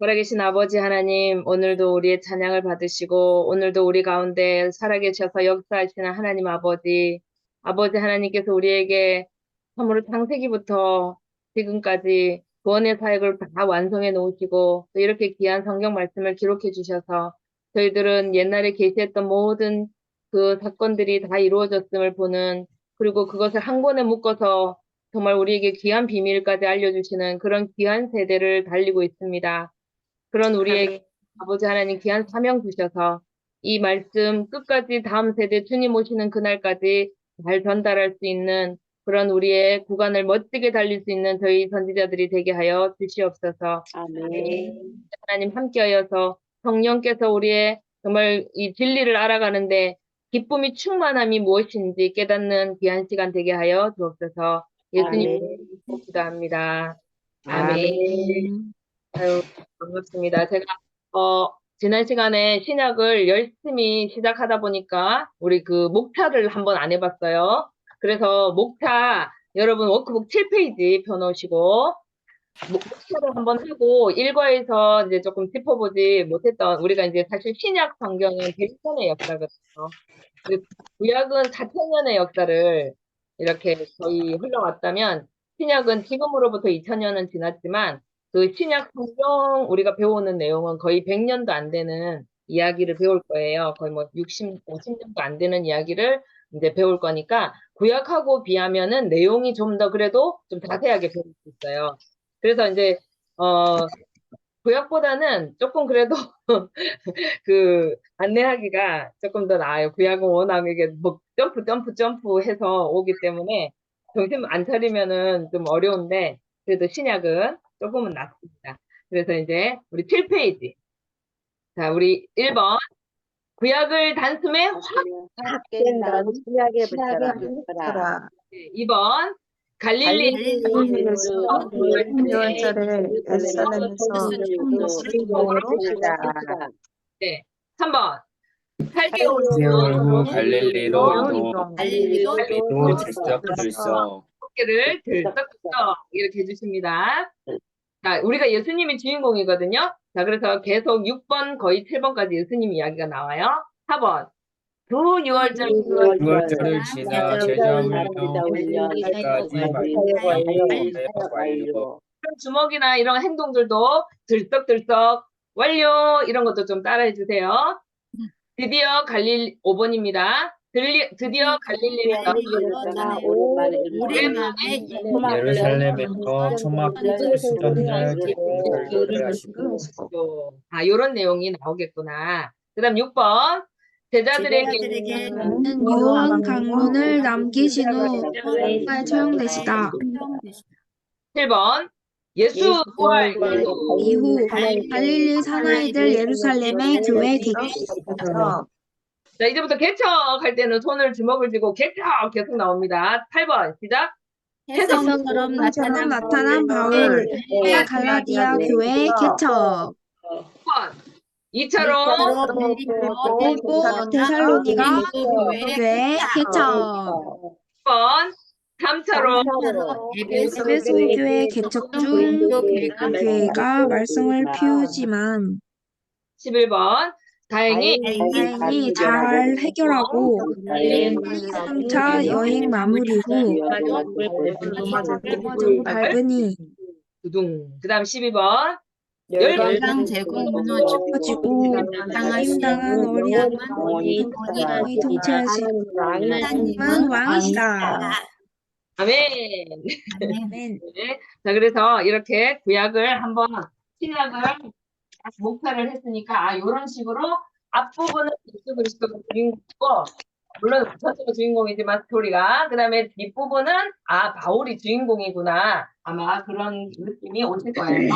살아계신 아버지 하나님, 오늘도 우리의 찬양을 받으시고, 오늘도 우리 가운데 살아계셔서 역사하시는 하나님 아버지, 아버지 하나님께서 우리에게 참으로 창세기부터 지금까지 구원의 사역을 다 완성해 놓으시고, 또 이렇게 귀한 성경 말씀을 기록해 주셔서, 저희들은 옛날에 계시했던 모든 그 사건들이 다 이루어졌음을 보는, 그리고 그것을 한 권에 묶어서 정말 우리에게 귀한 비밀까지 알려주시는 그런 귀한 세대를 달리고 있습니다. 그런 우리에게 아버지 하나님 귀한 사명 주셔서 이 말씀 끝까지 다음 세대 주님 오시는 그날까지 잘 전달할 수 있는 그런 우리의 구간을 멋지게 달릴 수 있는 저희 선지자들이 되게 하여 주시옵소서. 아멘. 하나님 함께하여서 성령께서 우리의 정말 이 진리를 알아가는데 기쁨이 충만함이 무엇인지 깨닫는 귀한 시간 되게 하여 주옵소서. 예수님 아멘. 기도합니다. 아멘. 아멘. 아유, 반갑습니다. 제가, 지난 시간에 신약을 열심히 시작하다 보니까, 우리 그 목차를 한번 안 해봤어요. 그래서 목차, 여러분 워크북 7페이지 펴놓으시고, 목차를 한번 하고, 일과에서 이제 조금 짚어보지 못했던, 우리가 이제 사실 신약 성경은 대전의 역사거든요. 그리고 구약은 4천년의 역사를 이렇게 거의 흘러왔다면 신약은 지금으로부터 2000년은 지났지만 그 신약 성경 우리가 배우는 내용은 거의 100년도 안 되는 이야기를 배울 거예요. 거의 뭐 60, 50년도 안 되는 이야기를 이제 배울 거니까 구약하고 비하면은 내용이 좀 더 그래도 좀 자세하게 배울 수 있어요. 그래서 이제 구약보다는 조금 그래도 안내하기가 조금 더 나아요. 구약은 워낙 이게 뭐 점프 해서 오기 때문에 정신 안 차리면은 좀 어려운데 그래도 신약은 조금은 낫습니다. 그래서 이제 우리 7페이지. 자, 우리 1번. 구약을 단숨에 확. 학된 다음 신약에 붙여라. 2번. 갈릴리 갈릴리에서 유월절에 에루살렘에서 주인공으로 네. 3번. 8개월 후 갈릴리로 이동. 갈릴리로 갈릴리로 들썩들썩. 어깨를 들썩들썩 이렇게 해주십니다. 자, 우리가 예수님이 주인공이거든요. 자, 그래서 계속 6번 거의 7번까지 예수님 이야기가 나와요. 4번. 두 유월절 6월절을 지나 제자 훈련까지 완료. 그런 주먹이나 이런 행동들도 들썩들썩 완료 이런 것도 좀 따라해 주세요. 드디어 5번입니다. 드디어 갈릴리에서 오랜만에 예루살렘에서 초막 수전을 기쁨을 하시고. 아, 요런 내용이 나오겠구나. 그 다음 6번. 제자들에게 유언 강론을 남기신 후 정말 처형되시다. 7번. 예수 부활 이후 갈릴리 사나이들 예루살렘의 교회 개척. 자, 이제부터 개척할 때는 손을 주먹을 쥐고 개척 계속 나옵니다. 8번 시작. 혜성처럼 나타난 바울 갈라디아 교회 개척. 9번 2차로 그리고 데살로니가 교회 개척. 10번 3차로 에베소 교회 개척 중 교회가 말썽을 피우지만 11번 다행히 잘 해결하고 3차 여행 마무리 후 전부 밝으니 두둥. 그 다음 12번 열강 제국 퍼지고 힘당한 어리한 왕이 통치하시는 왕이시다. 아멘. 아멘. 네. 자, 그래서 이렇게 구약을 한번 신약을 목표를 했으니까 이런 식으로 앞부분은 예수 그리스도가 주인공이고 물론 전체가 주인공이지만 스토리가 그다음에 뒷부분은 바울이 주인공이구나 아마 그런 느낌이 오실 거예요.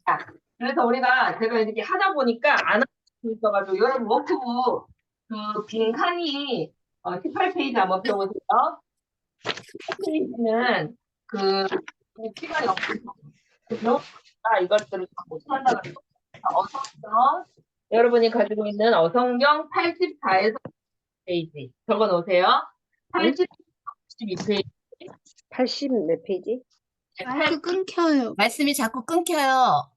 자, 그래서 제가 이렇게 하다 보니까 안 하고 있어가지고 여러분 워크북 그 빈칸이 18페이지 한번 펴보세요. 18페이지는 시간이 없어서 이것들을 다 못한다고 어성경 여러분이 가지고 있는 어성경 84에서 페이지 적어 놓으세요. 82페이지 80 몇 페이지? 마이크 끊겨요. 말씀이 자꾸 끊겨요.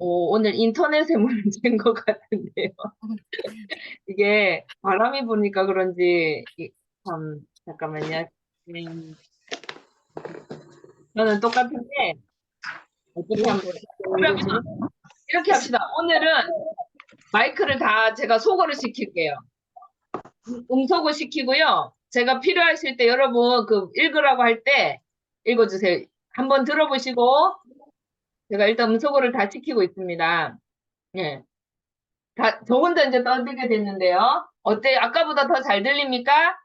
오늘 인터넷에 문제인 것 같은데요. 이게 바람이 부니까 그런지, 잠깐만요. 저는 똑같은데, 어떻게 하면, 그러면 이렇게 합시다. 오늘은 마이크를 다 제가 소거를 시킬게요. 음소거 시키고요. 제가 필요하실 때 여러분 읽으라고 할 때 읽어주세요. 한번 들어보시고, 제가 일단 음소거를 다 시키고 있습니다. 예. 저 혼자 이제 떠들게 됐는데요. 어때요? 아까보다 더 잘 들립니까?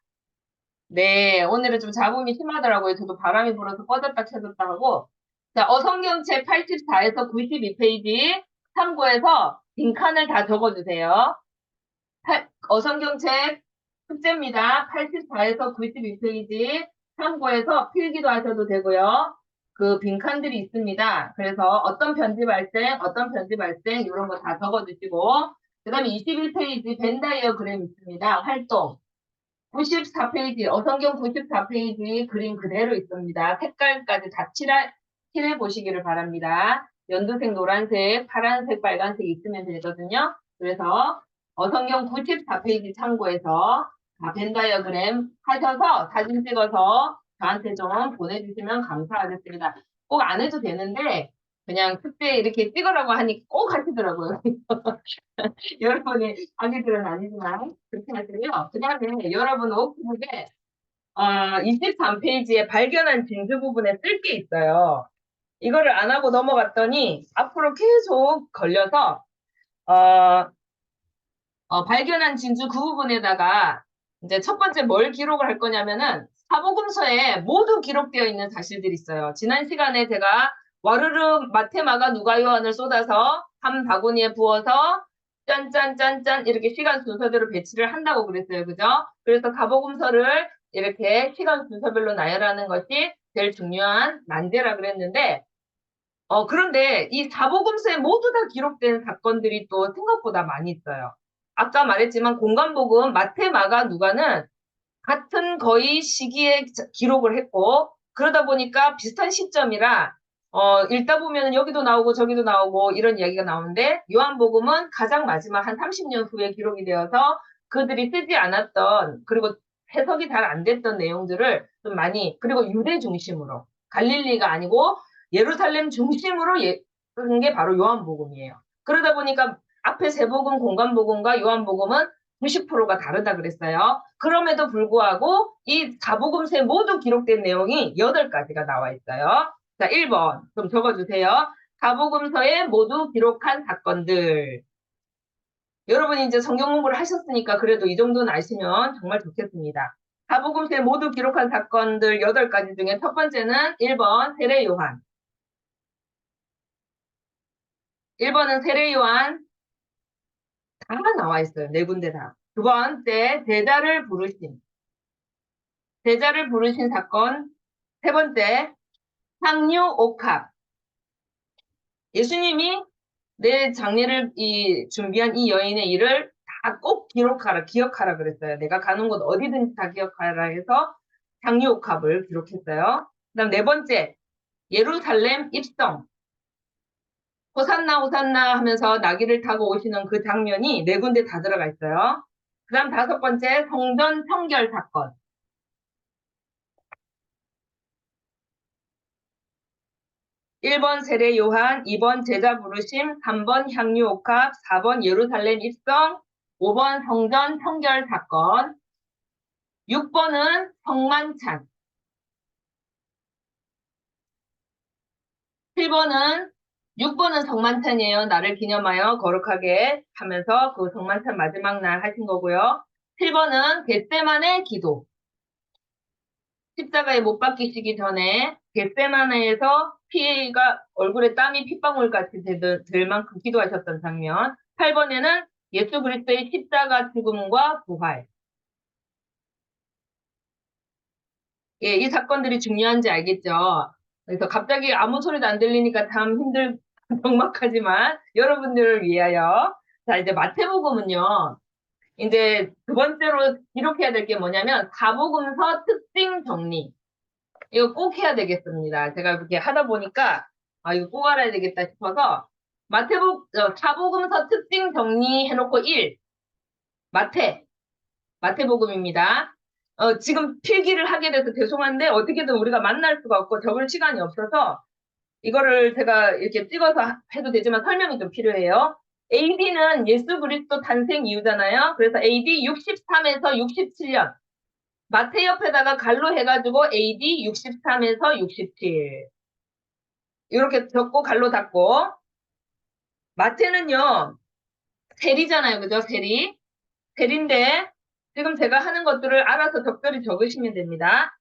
네, 오늘은 좀 잡음이 심하더라고요. 저도 바람이 불어서 꺼졌다 켜졌다 하고. 자, 어성경책 84에서 92페이지 참고해서 빈칸을 다 적어주세요. 어성경책 숙제입니다. 84에서 92페이지 참고해서 필기도 하셔도 되고요. 그 빈칸들이 있습니다. 그래서 어떤 편집 발생, 이런 거 다 적어주시고, 그 다음에 21페이지 벤다이어그램 있습니다. 활동. 94페이지, 어성경 94페이지 그림 그대로 있습니다. 색깔까지 다 칠해 보시기를 바랍니다. 연두색, 노란색, 파란색, 빨간색 있으면 되거든요. 그래서 어성경 94페이지 참고해서 벤다이어그램 하셔서 사진 찍어서 저한테 좀 보내주시면 감사하겠습니다. 꼭 안 해도 되는데 그냥 숙제 이렇게 찍으라고 하니 꼭 하시더라고요. 여러분이 아기들은 아니지만 그렇게 하시고요. 그 다음에 여러분 워크북에 23페이지에 발견한 진주 부분에 쓸 게 있어요. 이거를 안 하고 넘어갔더니 앞으로 계속 걸려서 발견한 진주 그 부분에다가 이제 첫 번째 뭘 기록을 할 거냐면은 사복음서에 모두 기록되어 있는 사실들이 있어요. 지난 시간에 제가 와르르 마태 마가 누가 요한을 쏟아서 한 바구니에 부어서 짠짠짠짠 이렇게 시간 순서대로 배치를 한다고 그랬어요. 그죠? 그래서 사복음서를 이렇게 시간 순서별로 나열하는 것이 제일 중요한 난제라 그랬는데 그런데 이 사복음서에 모두 다 기록된 사건들이 또 생각보다 많이 있어요. 아까 말했지만 공간복음 마태 마가 누가는 같은 거의 시기에 기록을 했고 그러다 보니까 비슷한 시점이라 읽다 보면 여기도 나오고 저기도 나오고 이런 이야기가 나오는데 요한복음은 가장 마지막 한 30년 후에 기록이 되어서 그들이 쓰지 않았던 그리고 해석이 잘 안 됐던 내용들을 좀 많이 그리고 유대 중심으로 갈릴리가 아니고 예루살렘 중심으로 쓴 게 바로 요한복음이에요. 그러다 보니까 앞에 세복음, 공간복음과 요한복음은 90%가 다르다 그랬어요. 그럼에도 불구하고 이 사복음서에 모두 기록된 내용이 8가지가 나와 있어요. 자, 1번 좀 적어주세요. 사복음서에 모두 기록한 사건들. 여러분이 이제 성경 공부를 하셨으니까 그래도 이 정도는 아시면 정말 좋겠습니다. 사복음서에 모두 기록한 사건들 8가지 중에 첫 번째는 1번 세례 요한. 1번은 세례 요한. 다 나와 있어요. 4군데 다. 두 번째, 제자를 부르신 사건. 세 번째, 상류 옥합. 예수님이 내 장례를 준비한 이 여인의 일을 다 꼭 기억하라 그랬어요. 내가 가는 곳 어디든지 다 기억하라 해서 상류 옥합을 기록했어요. 그 다음 네 번째, 예루살렘 입성. 호산나 호산나 하면서 나귀를 타고 오시는 그 장면이 4군데 다 들어가 있어요. 그 다음 5번째, 성전 청결 사건. 1번 세례 요한, 2번 제자 부르심, 3번 향유 옥합, 4번 예루살렘 입성, 5번 성전 청결 사건, 6번은 성만찬, 6번은 성만찬이에요. 나를 기념하여 거룩하게 하면서 그 성만찬 마지막 날 하신 거고요. 7번은 겟세마네 기도. 십자가에 못 박히시기 전에 겟세마네에서 피가 얼굴에 땀이 핏방울같이 들 만큼 기도하셨던 장면. 8번에는 예수 그리스도의 십자가 죽음과 부활. 예, 이 사건들이 중요한지 알겠죠? 그래서 갑자기 아무 소리도 안 들리니까 참 적막하지만 여러분들을 위하여. 자, 이제 마태복음은요. 이제 두 번째로 기록해야 될 게 뭐냐면 사복음서 특징 정리. 이거 꼭 해야 되겠습니다. 제가 이렇게 하다 보니까 이거 꼭 알아야 되겠다 싶어서 사복음서 특징 정리해놓고 1. 마태복음입니다. 지금 필기를 하게 돼서 죄송한데 어떻게든 우리가 만날 수가 없고 적을 시간이 없어서 이거를 제가 이렇게 찍어서 해도 되지만 설명이 좀 필요해요. AD는 예수 그리스도 탄생 이후잖아요. 그래서 AD 63에서 67년. 마태 옆에다가 갈로 해가지고 AD 63에서 67. 이렇게 적고 갈로 닫고. 마태는요, 세리잖아요. 그죠? 세리인데, 지금 제가 하는 것들을 알아서 적절히 적으시면 됩니다.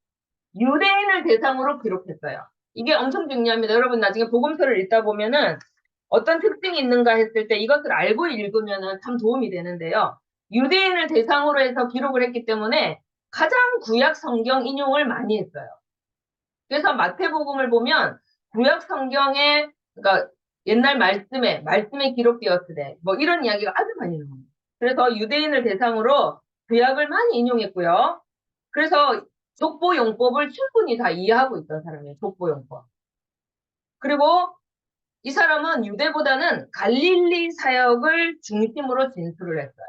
유대인을 대상으로 기록했어요. 이게 엄청 중요합니다. 여러분 나중에 복음서를 읽다 보면은 어떤 특징이 있는가 했을 때 이것을 알고 읽으면은 참 도움이 되는데요. 유대인을 대상으로 해서 기록을 했기 때문에 가장 구약 성경 인용을 많이 했어요. 그래서 마태복음을 보면 구약 성경에, 그러니까 옛날 말씀에 기록되었을 때, 뭐 이런 이야기가 아주 많이 나옵니다. 그래서 유대인을 대상으로 구약을 많이 인용했고요. 그래서 족보용법을 충분히 다 이해하고 있던 사람이에요. 족보용법. 그리고 이 사람은 유대보다는 갈릴리 사역을 중심으로 진술을 했어요.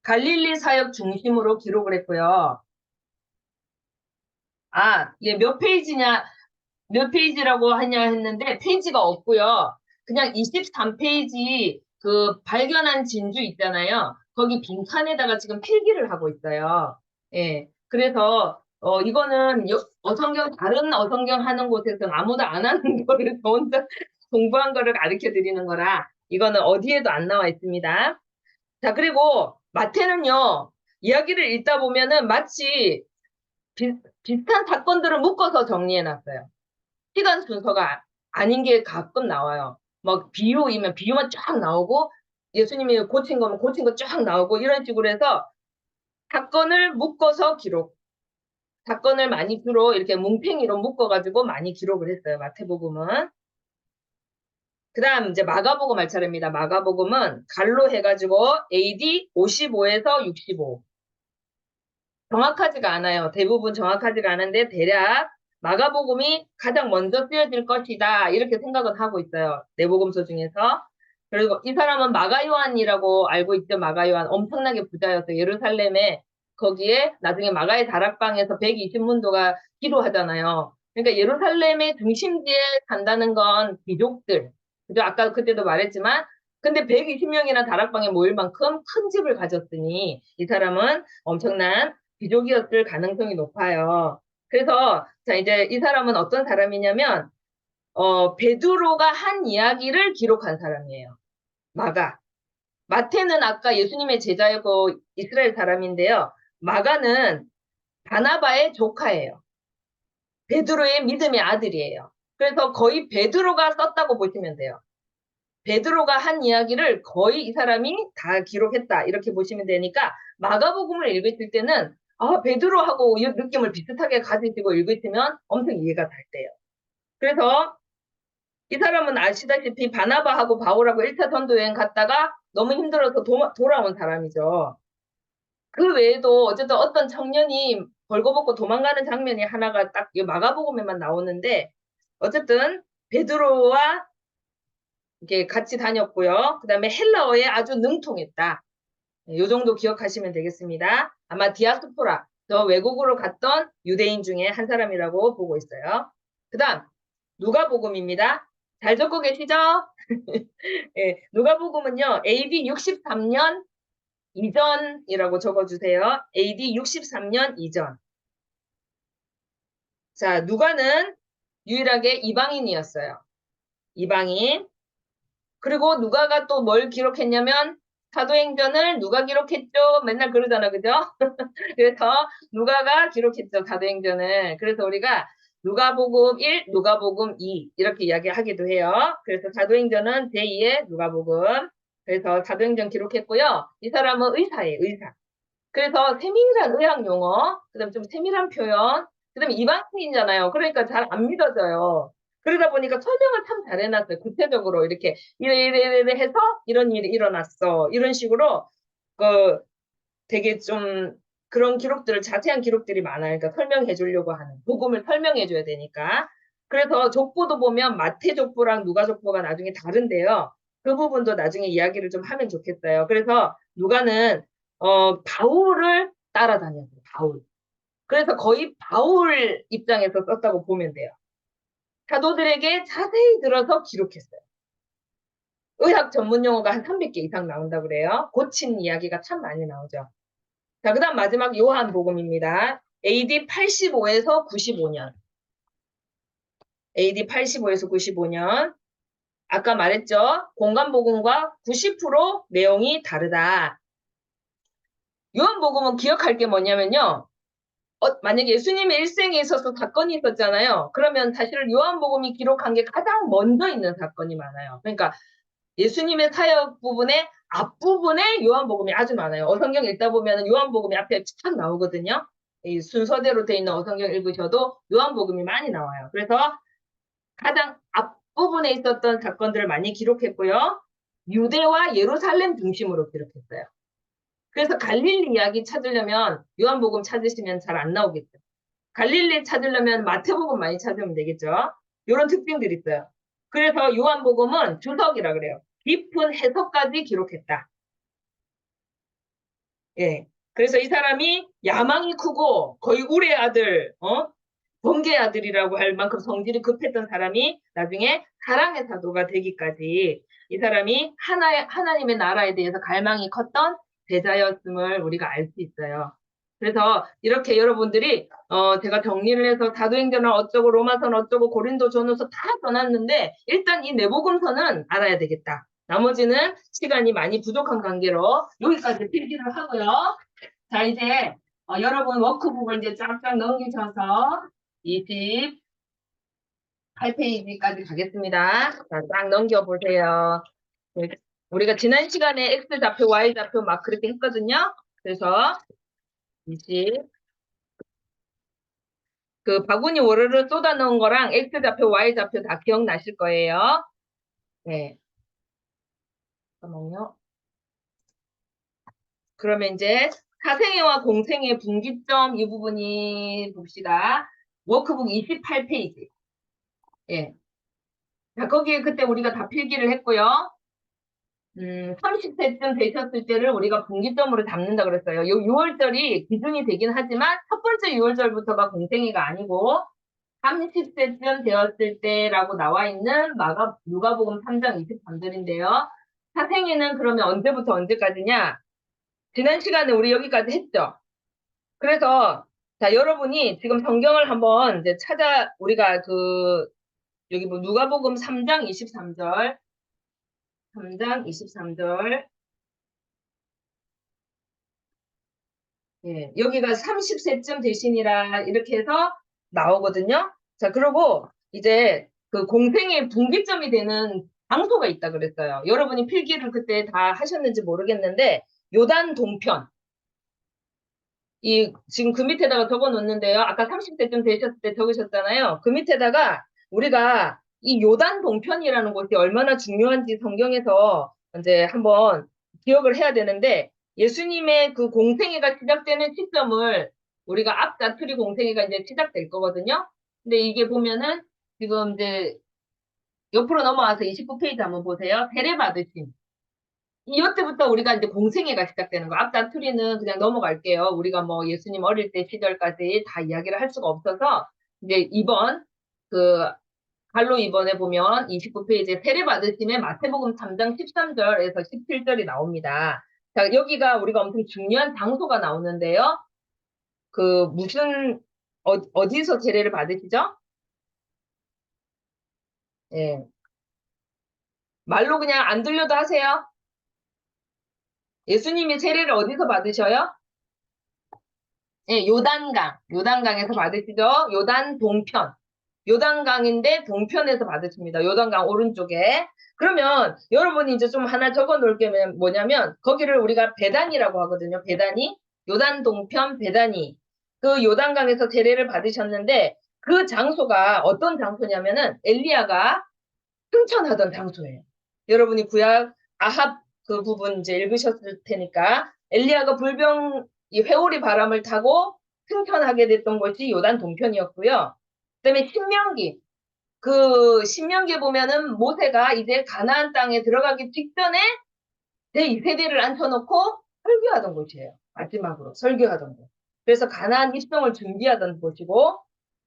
갈릴리 사역 중심으로 기록을 했고요. 이게 몇 페이지라고 하냐 했는데 페이지가 없고요. 그냥 23페이지 그 발견한 진주 있잖아요. 거기 빈칸에다가 지금 필기를 하고 있어요. 예. 그래서 이거는 다른 어성경 하는 곳에서는 아무도 안 하는 거를 저 혼자 공부한 거를 가르쳐 드리는 거라 이거는 어디에도 안 나와 있습니다. 자, 그리고 마태는요. 이야기를 읽다 보면은 마치 비슷한 사건들을 묶어서 정리해 놨어요. 시간 순서가 아닌 게 가끔 나와요. 막 비유이면 비유만 쫙 나오고 예수님이 고친 거면 고친 거 쫙 나오고 이런 식으로 해서 사건을 묶어서 사건을 많이 주로 이렇게 뭉탱이로 묶어가지고 많이 기록을 했어요. 마태복음은. 그 다음 이제 마가복음 할 차례입니다. 마가복음은 갈로 해가지고 AD 55에서 65. 정확하지가 않아요. 대부분 정확하지가 않은데 대략 마가복음이 가장 먼저 쓰여질 것이다. 이렇게 생각은 하고 있어요. 내복음서 중에서. 그리고 이 사람은 마가요한이라고 알고 있죠. 마가요한. 엄청나게 부자였어요. 예루살렘에 거기에 나중에 마가의 다락방에서 120문도가 기도하잖아요. 그러니까 예루살렘의 중심지에 산다는 건 귀족들. 그죠? 아까 그때도 말했지만 근데 120명이나 다락방에 모일 만큼 큰 집을 가졌으니 이 사람은 엄청난 귀족이었을 가능성이 높아요. 그래서 자 이제 이 사람은 어떤 사람이냐면 베드로가 한 이야기를 기록한 사람이에요. 마태는 아까 예수님의 제자이고 이스라엘 사람인데요. 마가는 바나바의 조카예요. 베드로의 믿음의 아들이에요. 그래서 거의 베드로가 썼다고 보시면 돼요. 베드로가 한 이야기를 거의 이 사람이 다 기록했다. 이렇게 보시면 되니까 마가복음을 읽으실 때는 베드로하고 이 느낌을 비슷하게 가지시고 읽으시면 엄청 이해가 잘 돼요. 그래서 이 사람은 아시다시피 바나바하고 바울하고 1차 전도여행 갔다가 너무 힘들어서 돌아온 사람이죠. 그 외에도 어쨌든 어떤 청년이 벌거벗고 도망가는 장면이 하나가 딱 마가복음에만 나오는데 어쨌든 베드로와 이렇게 같이 다녔고요. 그 다음에 헬라어에 아주 능통했다. 이 정도 기억하시면 되겠습니다. 아마 디아스포라, 저 외국으로 갔던 유대인 중에 한 사람이라고 보고 있어요. 그 다음 누가복음입니다. 잘 적고 계시죠? 네, 누가복음은요. AD 63년 이전이라고 적어주세요. AD 63년 이전. 자, 누가는 유일하게 이방인이었어요. 이방인. 그리고 누가가 또 뭘 기록했냐면 사도행전을 누가 기록했죠? 맨날 그러잖아, 그죠? 그래서 누가가 기록했죠, 사도행전을. 그래서 우리가 누가복음 1, 누가복음 2 이렇게 이야기하기도 해요. 그래서 사도행전은 제2의 누가복음. 그래서 사도행전 기록했고요. 이 사람은 의사예요, 의사. 그래서 세밀한 의학 용어, 그다음 좀 세밀한 표현, 그다음에 이방인이잖아요. 그러니까 잘 안 믿어져요. 그러다 보니까 설명을 참 잘 해놨어요. 구체적으로 이렇게 이래 해서 이런 일이 일어났어. 이런 식으로 되게 좀 그런 기록들을 자세한 기록들이 많아요. 그러니까 설명해 주려고 하는 복음을 설명해 줘야 되니까. 그래서 족보도 보면 마태 족보랑 누가 족보가 나중에 다른데요. 그 부분도 나중에 이야기를 좀 하면 좋겠어요. 그래서 누가는 바울을 따라다녔어요. 바울. 그래서 거의 바울 입장에서 썼다고 보면 돼요. 사도들에게 자세히 들어서 기록했어요. 의학 전문 용어가 한 300개 이상 나온다고 그래요. 고친 이야기가 참 많이 나오죠. 자, 그 다음 마지막 요한복음입니다. AD 85에서 95년. AD 85에서 95년. 아까 말했죠. 공간복음과 90% 내용이 다르다. 요한복음은 기억할 게 뭐냐면요. 만약에 예수님의 일생에 있어서 사건이 있었잖아요. 그러면 사실 요한복음이 기록한 게 가장 먼저 있는 사건이 많아요. 그러니까 예수님의 사역 부분의 앞부분에 요한복음이 아주 많아요. 어성경 읽다 보면 요한복음이 앞에 쫙 나오거든요. 이 순서대로 돼 있는 어성경 읽으셔도 요한복음이 많이 나와요. 그래서 가장 앞부분에 있었던 사건들을 많이 기록했고요. 유대와 예루살렘 중심으로 기록했어요. 그래서 갈릴리 이야기 찾으려면 요한복음 찾으시면 잘 안 나오겠죠. 갈릴리 찾으려면 마태복음 많이 찾으면 되겠죠. 이런 특징들이 있어요. 그래서 요한복음은 주석이라 그래요. 깊은 해석까지 기록했다. 예. 그래서 이 사람이 야망이 크고 거의 우레 아들, 번개 아들이라고 할 만큼 성질이 급했던 사람이 나중에 사랑의 사도가 되기까지 이 사람이 하나님의 나라에 대해서 갈망이 컸던 제자였음을 우리가 알 수 있어요. 그래서 이렇게 여러분들이 제가 정리를 해서 사도행전을 어쩌고 로마서는 어쩌고 고린도전후서 다 써놨는데 일단 이 내복음서는 알아야 되겠다. 나머지는 시간이 많이 부족한 관계로 여기까지 필기를 하고요. 자, 이제 여러분 워크북을 이제 쫙쫙 넘기셔서 28페이지까지 가겠습니다. 자, 쫙 넘겨보세요. 우리가 지난 시간에 X좌표, Y좌표 막 그렇게 했거든요. 그래서 20, 바구니 월요를 쏟아넣은 거랑 X좌표, Y좌표 다 기억나실 거예요. 네. 잠깐만요. 그러면 이제 사생애와 공생애 분기점 이 부분이 봅시다. 워크북 28페이지. 예. 자, 거기에 그때 우리가 다 필기를 했고요. 30세쯤 되셨을 때를 우리가 분기점으로 잡는다 그랬어요. 요 6월절이 기준이 되긴 하지만 첫 번째 6월절부터가 공생애가 아니고 30세쯤 되었을 때라고 나와 있는 누가복음 3장 23절인데요. 사생애는 그러면 언제부터 언제까지냐? 지난 시간에 우리 여기까지 했죠. 그래서 자, 여러분이 지금 성경을 한번 이제 우리가 여기 뭐 누가복음 3장 23절 3장 23절 예, 여기가 30세쯤 되시니라 이렇게 해서 나오거든요. 자, 그리고 이제 그 공생의 분기점이 되는 장소가 있다 그랬어요. 여러분이 필기를 그때 다 하셨는지 모르겠는데 요단 동편 지금 그 밑에다가 적어 놓는데요. 아까 30세쯤 되셨을 때 적으셨잖아요. 그 밑에다가 우리가 이 요단 동편이라는 곳이 얼마나 중요한지 성경에서 이제 한번 기억을 해야 되는데 예수님의 그 공생애가 시작되는 시점을 우리가 앞자투리 공생애가 이제 시작될 거거든요. 근데 이게 보면은 지금 이제 옆으로 넘어와서 29페이지 한번 보세요. 세례 받으심. 이때부터 우리가 이제 공생애가 시작되는 거. 앞자투리는 그냥 넘어갈게요. 우리가 뭐 예수님 어릴 때 시절까지 다 이야기를 할 수가 없어서 이제 갈로 2번에 보면 29페이지에 세례 받으심에 마태복음 3장 13절에서 17절이 나옵니다. 자, 여기가 우리가 엄청 중요한 장소가 나오는데요. 어디서 세례를 받으시죠? 예. 말로 그냥 안 들려도 하세요. 예수님이 세례를 어디서 받으셔요? 예, 요단강에서 받으시죠? 요단 동편. 요단강인데 동편에서 받으십니다. 요단강 오른쪽에. 그러면 여러분이 이제 좀 하나 적어 놓을 게 뭐냐면 거기를 우리가 베단이라고 하거든요. 베단이. 요단 동편 베단이. 그 요단강에서 세례를 받으셨는데 그 장소가 어떤 장소냐면은 엘리야가 승천하던 장소예요. 여러분이 구약 아합 그 부분 이제 읽으셨을 테니까 엘리야가 이 회오리 바람을 타고 승천하게 됐던 곳이 요단 동편이었고요. 그다음에 신명기 그 신명기에 보면은 모세가 이제 가나안 땅에 들어가기 직전에 제2세대를 앉혀놓고 설교하던 곳이에요. 마지막으로 설교하던 곳. 그래서 가나안 입성을 준비하던 곳이고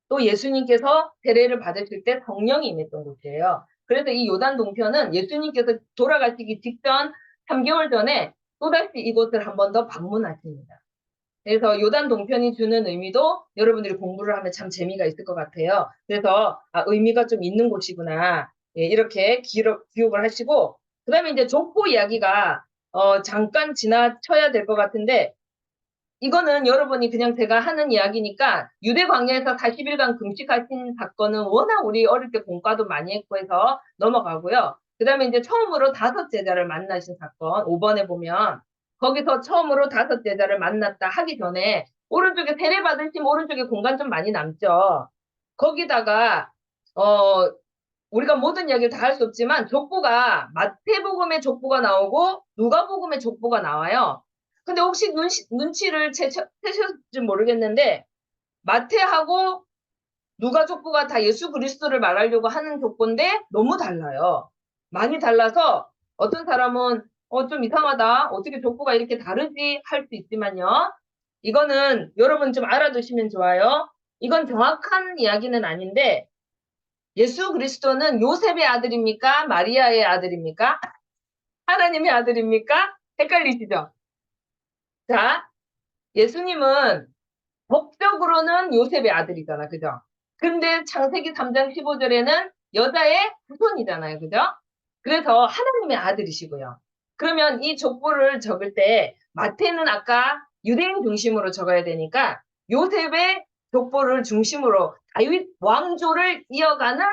또 예수님께서 세례를 받으실 때 성령이 임했던 곳이에요. 그래서 이 요단 동편은 예수님께서 돌아가시기 직전 3개월 전에 또다시 이곳을 한 번 더 방문하십니다. 그래서 요단 동편이 주는 의미도 여러분들이 공부를 하면 참 재미가 있을 것 같아요. 그래서 의미가 좀 있는 곳이구나. 예, 이렇게 기억을 하시고 그 다음에 이제 족보 이야기가 잠깐 지나쳐야 될 것 같은데 이거는 여러분이 그냥 제가 하는 이야기니까 유대 광야에서 40일간 금식하신 사건은 워낙 우리 어릴 때 공과도 많이 했고 해서 넘어가고요. 그 다음에 이제 처음으로 5 제자를 만나신 사건 5번에 보면 거기서 처음으로 5 제자를 만났다 하기 전에 오른쪽에 세례 받으시면 오른쪽에 공간 좀 많이 남죠. 거기다가 우리가 모든 이야기를 다 할 수 없지만 족보가 마태복음의 족보가 나오고 누가복음의 족보가 나와요. 근데 혹시 눈치를 채셨을지 모르겠는데 마태하고 누가 족보가 다 예수 그리스도를 말하려고 하는 족보인데 너무 달라요. 많이 달라서 어떤 사람은 좀 이상하다. 어떻게 족보가 이렇게 다르지? 할 수 있지만요. 이거는 여러분 좀 알아두시면 좋아요. 이건 정확한 이야기는 아닌데 예수 그리스도는 요셉의 아들입니까? 마리아의 아들입니까? 하나님의 아들입니까? 헷갈리시죠? 자, 예수님은 법적으로는 요셉의 아들이잖아. 그죠? 근데 창세기 3장 15절에는 여자의 후손이잖아요. 그죠? 그래서 하나님의 아들이시고요. 그러면 이 족보를 적을 때 마태는 아까 유대인 중심으로 적어야 되니까 요셉의 족보를 중심으로 다윗 왕조를 이어가는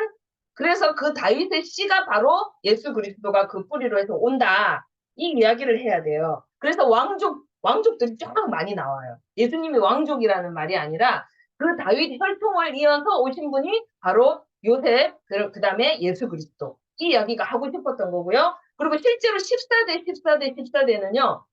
그래서 그 다윗의 씨가 바로 예수 그리스도가 그 뿌리로 해서 온다. 이 이야기를 해야 돼요. 그래서 왕족들이 쫙 많이 나와요. 예수님이 왕족이라는 말이 아니라 그 다윗 혈통을 이어서 오신 분이 바로 요셉, 그 다음에 예수 그리스도. 이 이야기가 하고 싶었던 거고요. 그리고 실제로 14대는요,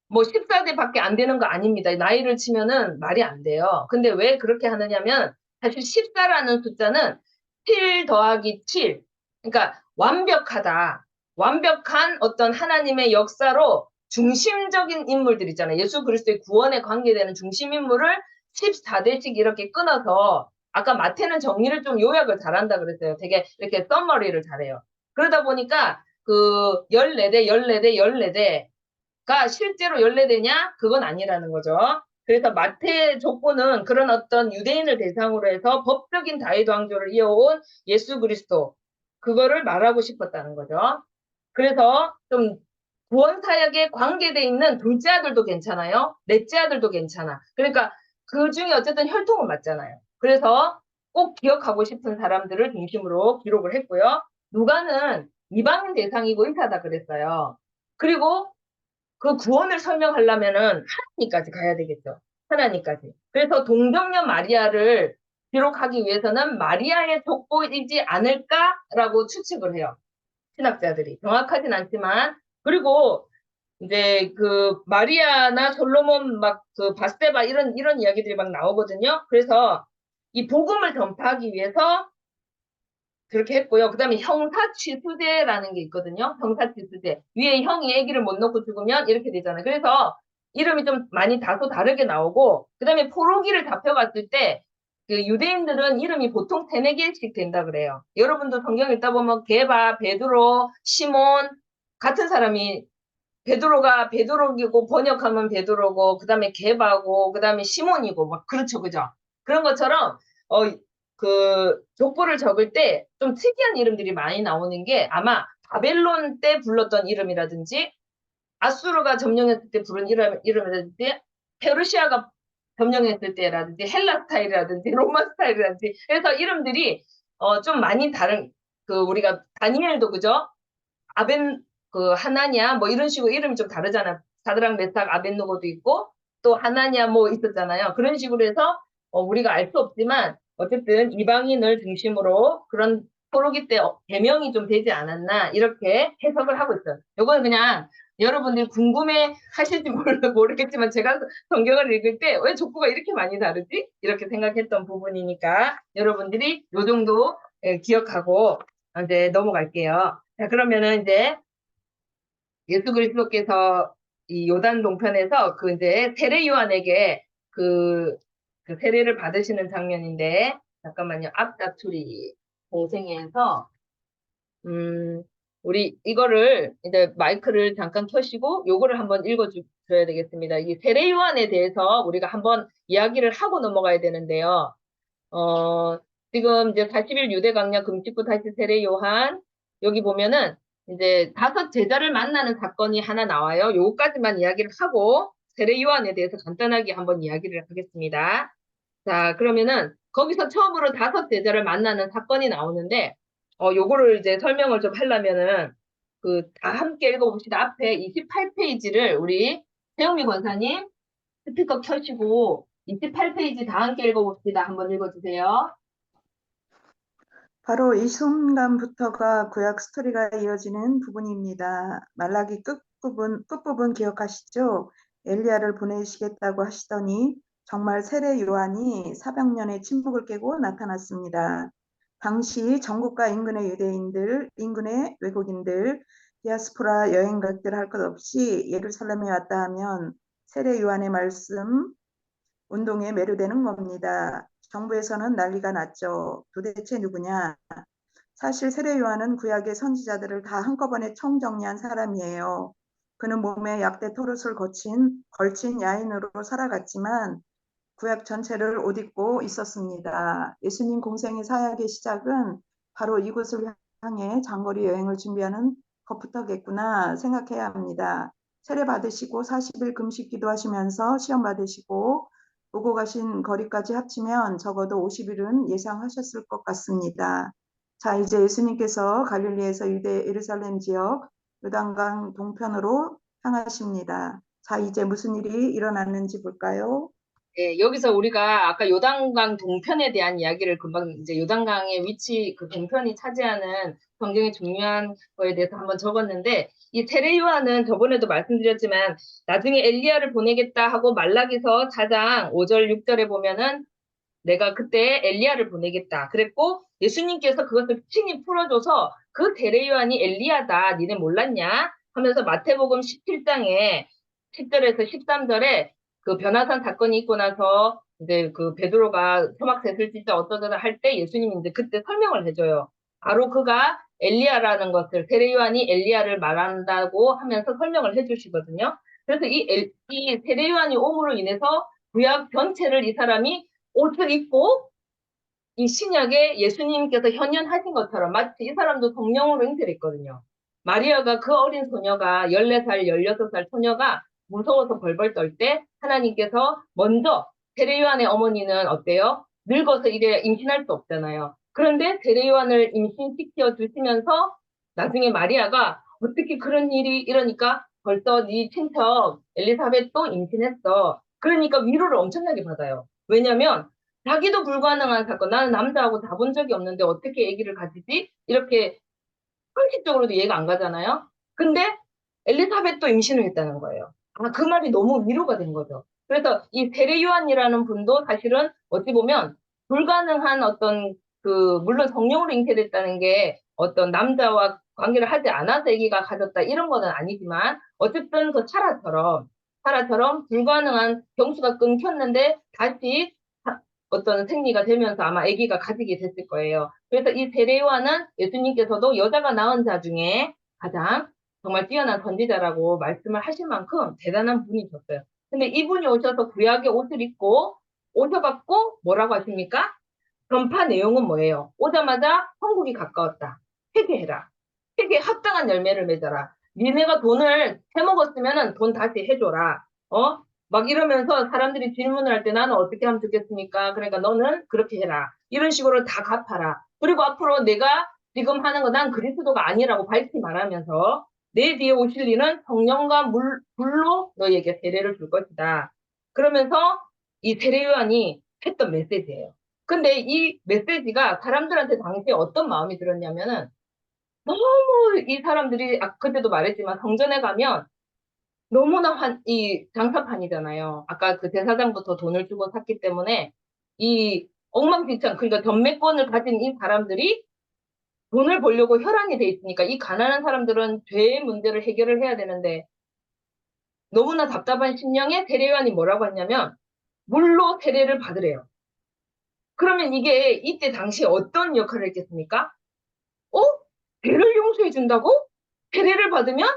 뭐 14대밖에 안 되는 거 아닙니다. 나이를 치면은 말이 안 돼요. 근데 왜 그렇게 하느냐면 사실 14라는 숫자는 7 더하기 7. 그러니까 완벽하다. 완벽한 어떤 하나님의 역사로 중심적인 인물들 있잖아요. 예수 그리스도의 구원에 관계되는 중심 인물을 14대씩 이렇게 끊어서 아까 마태는 정리를 좀 요약을 잘한다 그랬어요. 되게 이렇게 썸머리를 잘해요. 그러다 보니까 그 14가 실제로 14대냐? 그건 아니라는 거죠. 그래서 마태 족보는 그런 어떤 유대인을 대상으로 해서 법적인 다윗 왕조를 이어온 예수 그리스도 그거를 말하고 싶었다는 거죠. 그래서 좀 구원 사역에 관계돼 있는 둘째 아들도 괜찮아요. 넷째 아들도 괜찮아. 그러니까 그 중에 어쨌든 혈통은 맞잖아요. 그래서 꼭 기억하고 싶은 사람들을 중심으로 기록을 했고요. 누가는 이방인 대상이고 의사다 그랬어요. 그리고 그 구원을 설명하려면은 하나님까지 가야 되겠죠. 하나님까지. 그래서 동정녀 마리아를 기록하기 위해서는 마리아의 족보이지 않을까라고 추측을 해요. 신학자들이. 정확하진 않지만. 그리고 이제 그 마리아나 솔로몬 막 그 바스데바 이런 이야기들이 막 나오거든요. 그래서 이 복음을 전파하기 위해서 그렇게 했고요. 그 다음에 형사취수제라는 게 있거든요. 형사취수제. 위에 형이 아기를 못 낳고 죽으면 이렇게 되잖아요. 그래서 이름이 좀 많이 다소 다르게 나오고 그 다음에 포로기를 잡혀갔을 때 그 유대인들은 이름이 보통 3, 4개씩 된다 그래요. 여러분도 성경 읽다 보면 게바, 베드로, 시몬 같은 사람이 베드로가 베드로이고 번역하면 베드로고 그 다음에 게바고 그 다음에 시몬이고 막 그렇죠. 그죠? 그런 것처럼 그 족보를 적을 때 좀 특이한 이름들이 많이 나오는 게 아마 바벨론 때 불렀던 이름이라든지 아수르가 점령했을 때 부른 이름이라든지 페르시아가 점령했을 때라든지 헬라 스타일이라든지 로마 스타일이라든지 그래서 이름들이 좀 많이 다른 그 우리가 다니엘도 그죠? 그 하나냐 뭐 이런 식으로 이름이 좀 다르잖아. 사드락 메삭 아벤노고도 있고 또 하나냐 뭐 있었잖아요. 그런 식으로 해서 우리가 알 수 없지만 어쨌든 이방인을 중심으로 그런 포로기 때 개명이 좀 되지 않았나 이렇게 해석을 하고 있어요. 이거는 그냥 여러분들이 궁금해 하실지 모르겠지만 제가 성경을 읽을 때 왜 족보가 이렇게 많이 다르지? 이렇게 생각했던 부분이니까 여러분들이 요 정도 예, 기억하고 이제 넘어갈게요. 자, 그러면은 이제 예수 그리스도께서 이 요단 동편에서 그 이제 세례 요한에게 그, 그 세례를 받으시는 장면인데, 잠깐만요. 앞다투리 동생에서 우리 이거를 이제 마이크를 잠깐 켜시고 요거를 한번 읽어줘야 되겠습니다. 이 세례 요한에 대해서 우리가 한번 이야기를 하고 넘어가야 되는데요. 지금 이제 40일 유대 강약 금식후 다시 세례 요한 여기 보면은 이제 5 제자를 만나는 사건이 하나 나와요. 요거까지만 이야기를 하고 세례 요한에 대해서 간단하게 한번 이야기를 하겠습니다. 자, 그러면은 거기서 처음으로 5 제자를 만나는 사건이 나오는데 요거를 이제 설명을 좀 하려면은 그 다 함께 읽어봅시다. 앞에 28페이지를 우리 세영미 권사님 스피커 켜시고 28페이지 다 함께 읽어봅시다. 한번 읽어주세요. 바로 이 순간부터가 구약 스토리가 이어지는 부분입니다. 말라기 끝부분 기억하시죠? 엘리야를 보내시겠다고 하시더니 정말 세례 요한이 400년의 침묵을 깨고 나타났습니다. 당시 전국과 인근의 유대인들, 인근의 외국인들, 디아스포라 여행객들 할 것 없이 예루살렘에 왔다 하면 세례 요한의 말씀 운동에 매료되는 겁니다. 정부에서는 난리가 났죠. 도대체 누구냐? 사실 세례 요한은 구약의 선지자들을 다 한꺼번에 총정리한 사람이에요. 그는 몸에 약대 토롯을 걸친 야인으로 살아갔지만 구약 전체를 옷 입고 있었습니다. 예수님 공생의 사역의 시작은 바로 이곳을 향해 장거리 여행을 준비하는 것부터겠구나 생각해야 합니다. 세례 받으시고 40일 금식 기도하시면서 시험 받으시고 오고 가신 거리까지 합치면 적어도 50일은 예상하셨을 것 같습니다. 자, 이제 예수님께서 갈릴리에서 유대 예루살렘 지역 요단강 동편으로 향하십니다. 자, 이제 무슨 일이 일어났는지 볼까요? 예, 여기서 우리가 아까 요단강 동편에 대한 이야기를 금방 이제 요단강의 위치 그 동편이 차지하는 성경의 중요한 거에 대해서 한번 적었는데 이 세례 요한은 저번에도 말씀드렸지만 나중에 엘리야를 보내겠다 하고 말라기서 4장 5절 6절에 보면은 내가 그때 엘리야를 보내겠다 그랬고 예수님께서 그것을 친히 풀어줘서 그 세례 요한이 엘리야다 니네 몰랐냐 하면서 마태복음 17장에 10절에서 13절에 그 변화산 사건이 있고 나서 이제 그 베드로가 초막셋을 진짜 어떠저떠 할 때 예수님이 이제 그때 설명을 해줘요. 바로 그가 엘리야라는 것을 세례 요한이 엘리야를 말한다고 하면서 설명을 해주시거든요. 그래서 이 세례 요한이 옴으로 인해서 구약 전체를 이 사람이 옷을 입고 이 신약에 예수님께서 현현하신 것처럼 마치 이 사람도 성령으로 잉태했거든요. 마리아가 그 어린 소녀가 14살, 16살 소녀가 무서워서 벌벌 떨 때 하나님께서 먼저 세례 요한의 어머니는 어때요? 늙어서 이래 임신할 수 없잖아요. 그런데 세례 요한을 임신시켜 주시면서 나중에 마리아가 어떻게 그런 일이 이러니까 벌써 네 친척 엘리사벳도 임신했어. 그러니까 위로를 엄청나게 받아요. 왜냐면 자기도 불가능한 사건, 나는 남자하고 다 본 적이 없는데 어떻게 아기를 가지지? 이렇게 상식적으로도 이해가 안 가잖아요. 근데 엘리사벳도 임신을 했다는 거예요. 아, 그 말이 너무 위로가 된 거죠. 그래서 이 세례 요한이라는 분도 사실은 어찌 보면 불가능한 어떤 그 물론 성령으로 잉태됐다는 게 어떤 남자와 관계를 하지 않아서 아기가 가졌다 이런 거는 아니지만 어쨌든 그 사라처럼 불가능한 경수가 끊겼는데 다시 어떤 생리가 되면서 아마 아기가 가지게 됐을 거예요. 그래서 이 세례 요한은 예수님께서도 여자가 낳은 자 중에 가장 정말 뛰어난 선지자라고 말씀을 하실 만큼 대단한 분이셨어요. 근데 이분이 오셔서 구약의 옷을 입고 오셔갖고 뭐라고 하십니까? 전파 내용은 뭐예요? 오자마자 천국이 가까웠다. 회개해라. 회개에 합당한 열매를 맺어라. 니네가 돈을 해먹었으면 돈 다시 해줘라. 막 이러면서 사람들이 질문을 할 때 나는 어떻게 하면 좋겠습니까? 그러니까 너는 그렇게 해라. 이런 식으로 다 갚아라. 그리고 앞으로 내가 지금 하는 거 난 그리스도가 아니라고 밝히 말하면서 내 뒤에 오실 이는 성령과 불로 너희에게 세례를 줄 것이다. 그러면서 이 세례 요한이 했던 메시지예요. 근데 이 메시지가 사람들한테 당시에 어떤 마음이 들었냐면은 너무 이 사람들이 그때도 말했지만 성전에 가면 너무나 이 장사판이잖아요. 아까 그 대사장부터 돈을 주고 샀기 때문에 이 엉망진창 그러니까 전매권을 가진 이 사람들이 돈을 벌려고 혈안이 돼 있으니까 이 가난한 사람들은 죄의 문제를 해결을 해야 되는데 너무나 답답한 심령에 세례요한이 뭐라고 했냐면 물로 세례를 받으래요. 그러면 이게 이때 당시에 어떤 역할을 했겠습니까? 어? 죄를 용서해 준다고? 세례를 받으면?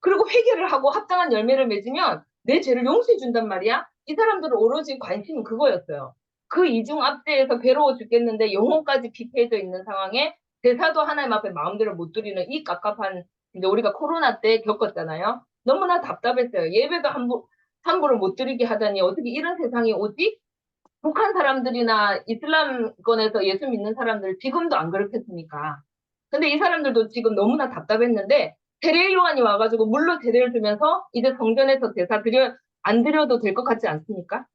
그리고 회개를 하고 합당한 열매를 맺으면 내 죄를 용서해 준단 말이야? 이 사람들은 오로지 관심은 그거였어요. 그 이중 압제에서 괴로워 죽겠는데 영혼까지 피폐해져 있는 상황에 대사도 하나님 앞에 마음대로 못 드리는 이 깝깝한, 이제 우리가 코로나 때 겪었잖아요. 너무나 답답했어요. 예배도 함부로 못 드리게 하다니 어떻게 이런 세상이 오지? 북한 사람들이나 이슬람권에서 예수 믿는 사람들 지금도 안 그렇겠습니까? 근데 이 사람들도 지금 너무나 답답했는데 세례 요한이 와가지고 물로 세례를 주면서 이제 성전에서 제사 안 드려도 될 것 같지 않습니까?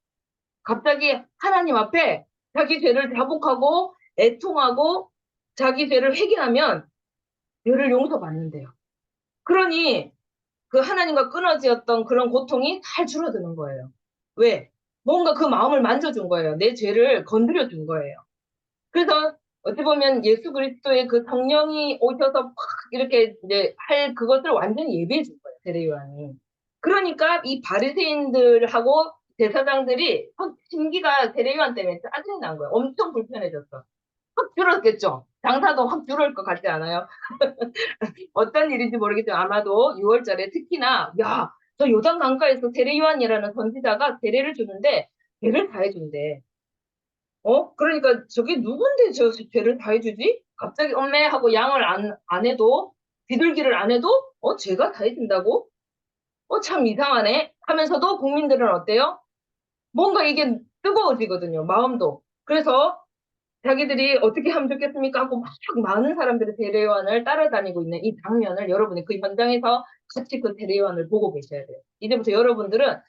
갑자기 하나님 앞에 자기 죄를 자복하고 애통하고 자기 죄를 회개하면 죄를 용서받는데요. 그러니 그 하나님과 끊어지었던 그런 고통이 잘 줄어드는 거예요. 왜? 뭔가 그 마음을 만져준 거예요. 내 죄를 건드려 준 거예요. 그래서 어찌 보면 예수 그리스도의 그 성령이 오셔서 팍 이렇게 이제 할 그것을 완전히 예배해 준 거예요. 세례 요한이. 그러니까 이 바리새인들하고 제사장들이 심기가 세례 요한 때문에 짜증이 난 거예요. 엄청 불편해졌어. 확 줄었겠죠. 장사도 확 줄을 것 같지 않아요? 어떤 일인지 모르겠지만 아마도 6월달에 특히나 야, 저 요단 강가에서 세례 요한이라는 선지자가 세례를 주는데 죄를 다 해준대. 그러니까 저게 누군데 저 죄를 다 해주지? 갑자기 엄매 하고 양을 안 해도 비둘기를 안 해도 죄가 다 해준다고? 참 이상하네 하면서도 국민들은 어때요? 뭔가 이게 뜨거워지거든요. 마음도. 그래서 자기들이 어떻게 하면 좋겠습니까? 하고 막 많은 사람들이 세례요한을 따라다니고 있는 이 장면을 여러분이 그 현장에서 같이 그 세례요한을 보고 계셔야 돼요. 이제부터 여러분들은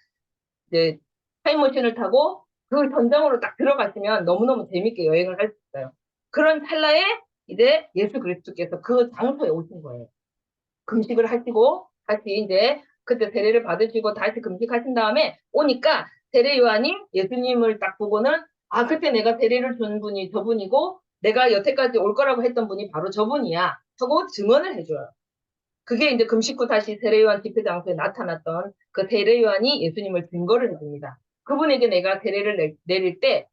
이제 타임머신을 타고 그 현장으로 딱 들어가시면 너무너무 재밌게 여행을 할 수 있어요. 그런 찰나에 이제 예수 그리스도께서 그 장소에 오신 거예요. 금식을 하시고 다시 이제 그때 세례를 받으시고 다시 금식하신 다음에 오니까 세례 요한이 예수님을 딱 보고는 그때 내가 세례를 준 분이 저분이고 내가 여태까지 올 거라고 했던 분이 바로 저분이야 하고 증언을 해줘요. 그게 이제 금식 후 다시 세례 요한 집회 장소에 나타났던 그 세례 요한이 예수님을 증거를 해줍니다. 그분에게 내가 세례를 내릴 때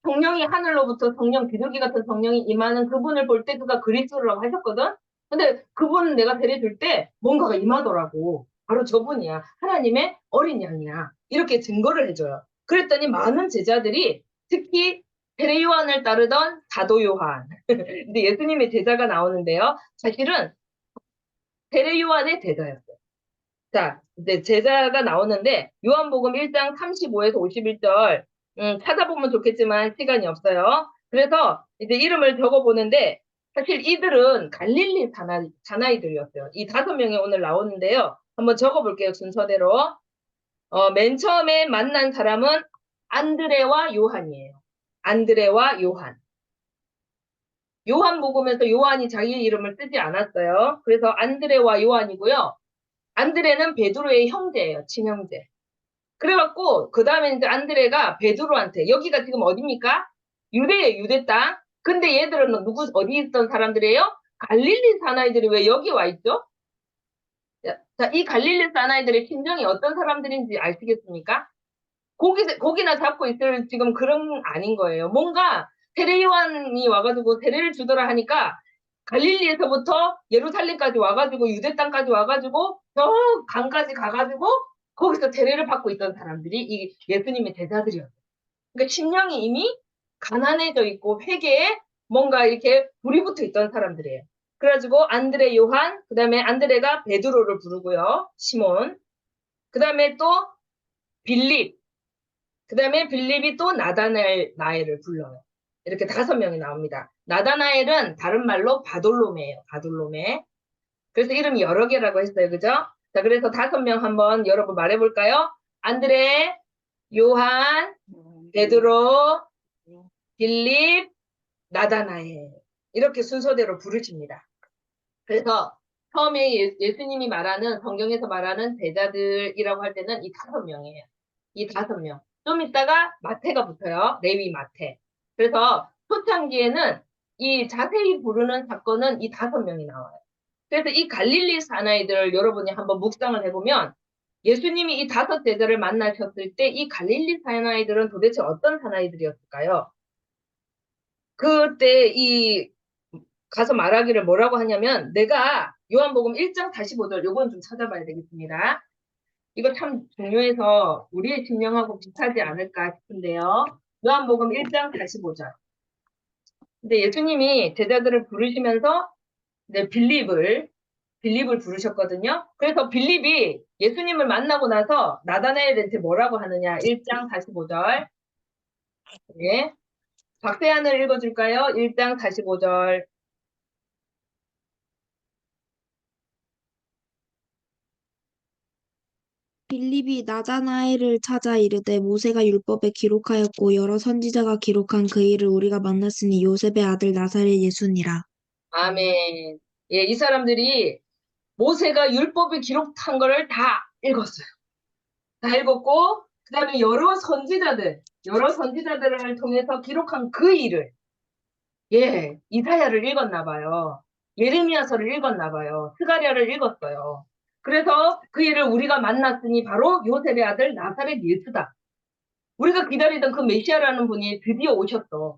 성령이 하늘로부터 성령 비둘기 같은 성령이 임하는 그분을 볼 때 그가 그리스도라고 하셨거든. 근데 그분 내가 세례 줄 때 뭔가가 임하더라고. 바로 저분이야. 하나님의 어린 양이야. 이렇게 증거를 해줘요. 그랬더니 많은 제자들이 특히 세례 요한을 따르던 사도 요한. 근데 예수님의 제자가 나오는데요. 사실은 세례 요한의 제자였어요. 자, 이제 제자가 나오는데 요한복음 1장 35에서 51절 찾아보면 좋겠지만 시간이 없어요. 그래서 이제 이름을 적어보는데 사실 이들은 갈릴리 사나이들이었어요. 이 5명이 오늘 나오는데요. 한번 적어볼게요. 순서대로. 맨 처음에 만난 사람은 안드레와 요한이에요. 안드레와 요한. 요한복음에서 요한이 자기 이름을 쓰지 않았어요. 그래서 안드레와 요한이고요. 안드레는 베드로의 형제예요. 친형제. 그래갖고 그 다음에 이제 안드레가 베드로한테 여기가 지금 어디입니까? 유대예요. 유대 땅. 근데 얘들은 어디 있던 사람들이에요? 갈릴리 사나이들이 왜 여기 와 있죠? 자, 이 갈릴리 사나이들의 심정이 어떤 사람들인지 아시겠습니까? 고기나 잡고 있을 지금 그런 아닌 거예요. 뭔가 세례 요한이 와가지고 세례를 주더라 하니까 갈릴리에서부터 예루살렘까지 와가지고 유대 땅까지 와가지고 저 강까지 가가지고 거기서 세례를 받고 있던 사람들이 이 예수님의 제자들이었어요. 그러니까 심령이 이미 가난해져 있고 회개에 뭔가 이렇게 불이 붙어 있던 사람들이에요. 그래가지고 안드레 요한, 그 다음에 안드레가 베드로를 부르고요. 시몬. 그 다음에 또 빌립. 그 다음에 빌립이 또 나다나엘을 불러요. 이렇게 5명이 나옵니다. 나다나엘은 다른 말로 바돌로메예요. 바돌로메. 그래서 이름이 여러 개라고 했어요. 그죠? 자, 그래서 5명 한번 여러분 말해볼까요? 안드레, 요한, 베드로, 빌립, 나다나엘. 이렇게 순서대로 부르십니다. 그래서 처음에 예수님이 말하는, 성경에서 말하는 제자들이라고 할 때는 이 5명이에요. 이 5명. 좀 있다가 마태가 붙어요. 레위 마태. 그래서 초창기에는 이 자세히 부르는 사건은 이 5명이 나와요. 그래서 이 갈릴리 사나이들을 여러분이 한번 묵상을 해보면 예수님이 이 5 제자를 만나셨을 때 이 갈릴리 사나이들은 도대체 어떤 사나이들이었을까요? 그때 이 가서 말하기를 뭐라고 하냐면 내가 요한복음 1장 45절 요건 좀 찾아봐야 되겠습니다. 이거 참 중요해서 우리의 심령하고 비슷하지 않을까 싶은데요. 요한복음 1장 45절. 근데 예수님이 제자들을 부르시면서 이제 빌립을 부르셨거든요. 그래서 빌립이 예수님을 만나고 나서 나다나엘한테 뭐라고 하느냐. 1장 45절. 네. 박세한을 읽어줄까요? 1장 45절. 빌립이 나다나엘을 찾아 이르되 모세가 율법에 기록하였고 여러 선지자가 기록한 그 일을 우리가 만났으니 요셉의 아들 나사렛 예수니라. 아멘. 예, 이 사람들이 모세가 율법에 기록한 거를 다 읽었어요. 다 읽었고, 그 다음에 여러 선지자들을 통해서 기록한 그 일을, 예, 이사야를 읽었나 봐요. 예레미야서를 읽었나 봐요. 스가랴를 읽었어요. 그래서 그 일을 우리가 만났으니 바로 요셉의 아들 나사렛 예수다. 우리가 기다리던 그 메시아라는 분이 드디어 오셨어.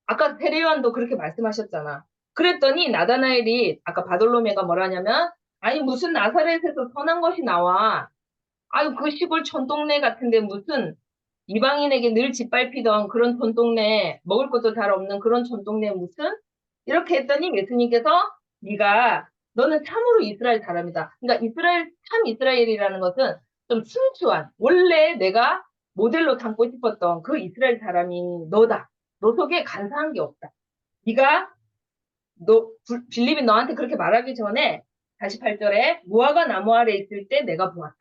아까 세례요한도 그렇게 말씀하셨잖아. 그랬더니 나다나엘이 아까 바돌로메가 뭐라냐면 아니 무슨 나사렛에서 선한 것이 나와. 아유 그 시골 촌동네 같은데 무슨 이방인에게 늘 짓밟히던 그런 촌동네 먹을 것도 잘 없는 그런 촌동네 무슨 이렇게 했더니 예수님께서 네가 너는 참으로 이스라엘 사람이다. 그러니까 참 이스라엘이라는 것은 좀 순수한 원래 내가 모델로 삼고 싶었던 그 이스라엘 사람이 너다. 너 속에 간사한 게 없다. 네가 빌립이 너한테 그렇게 말하기 전에 48절에 무화과 나무 아래 있을 때 내가 보았다.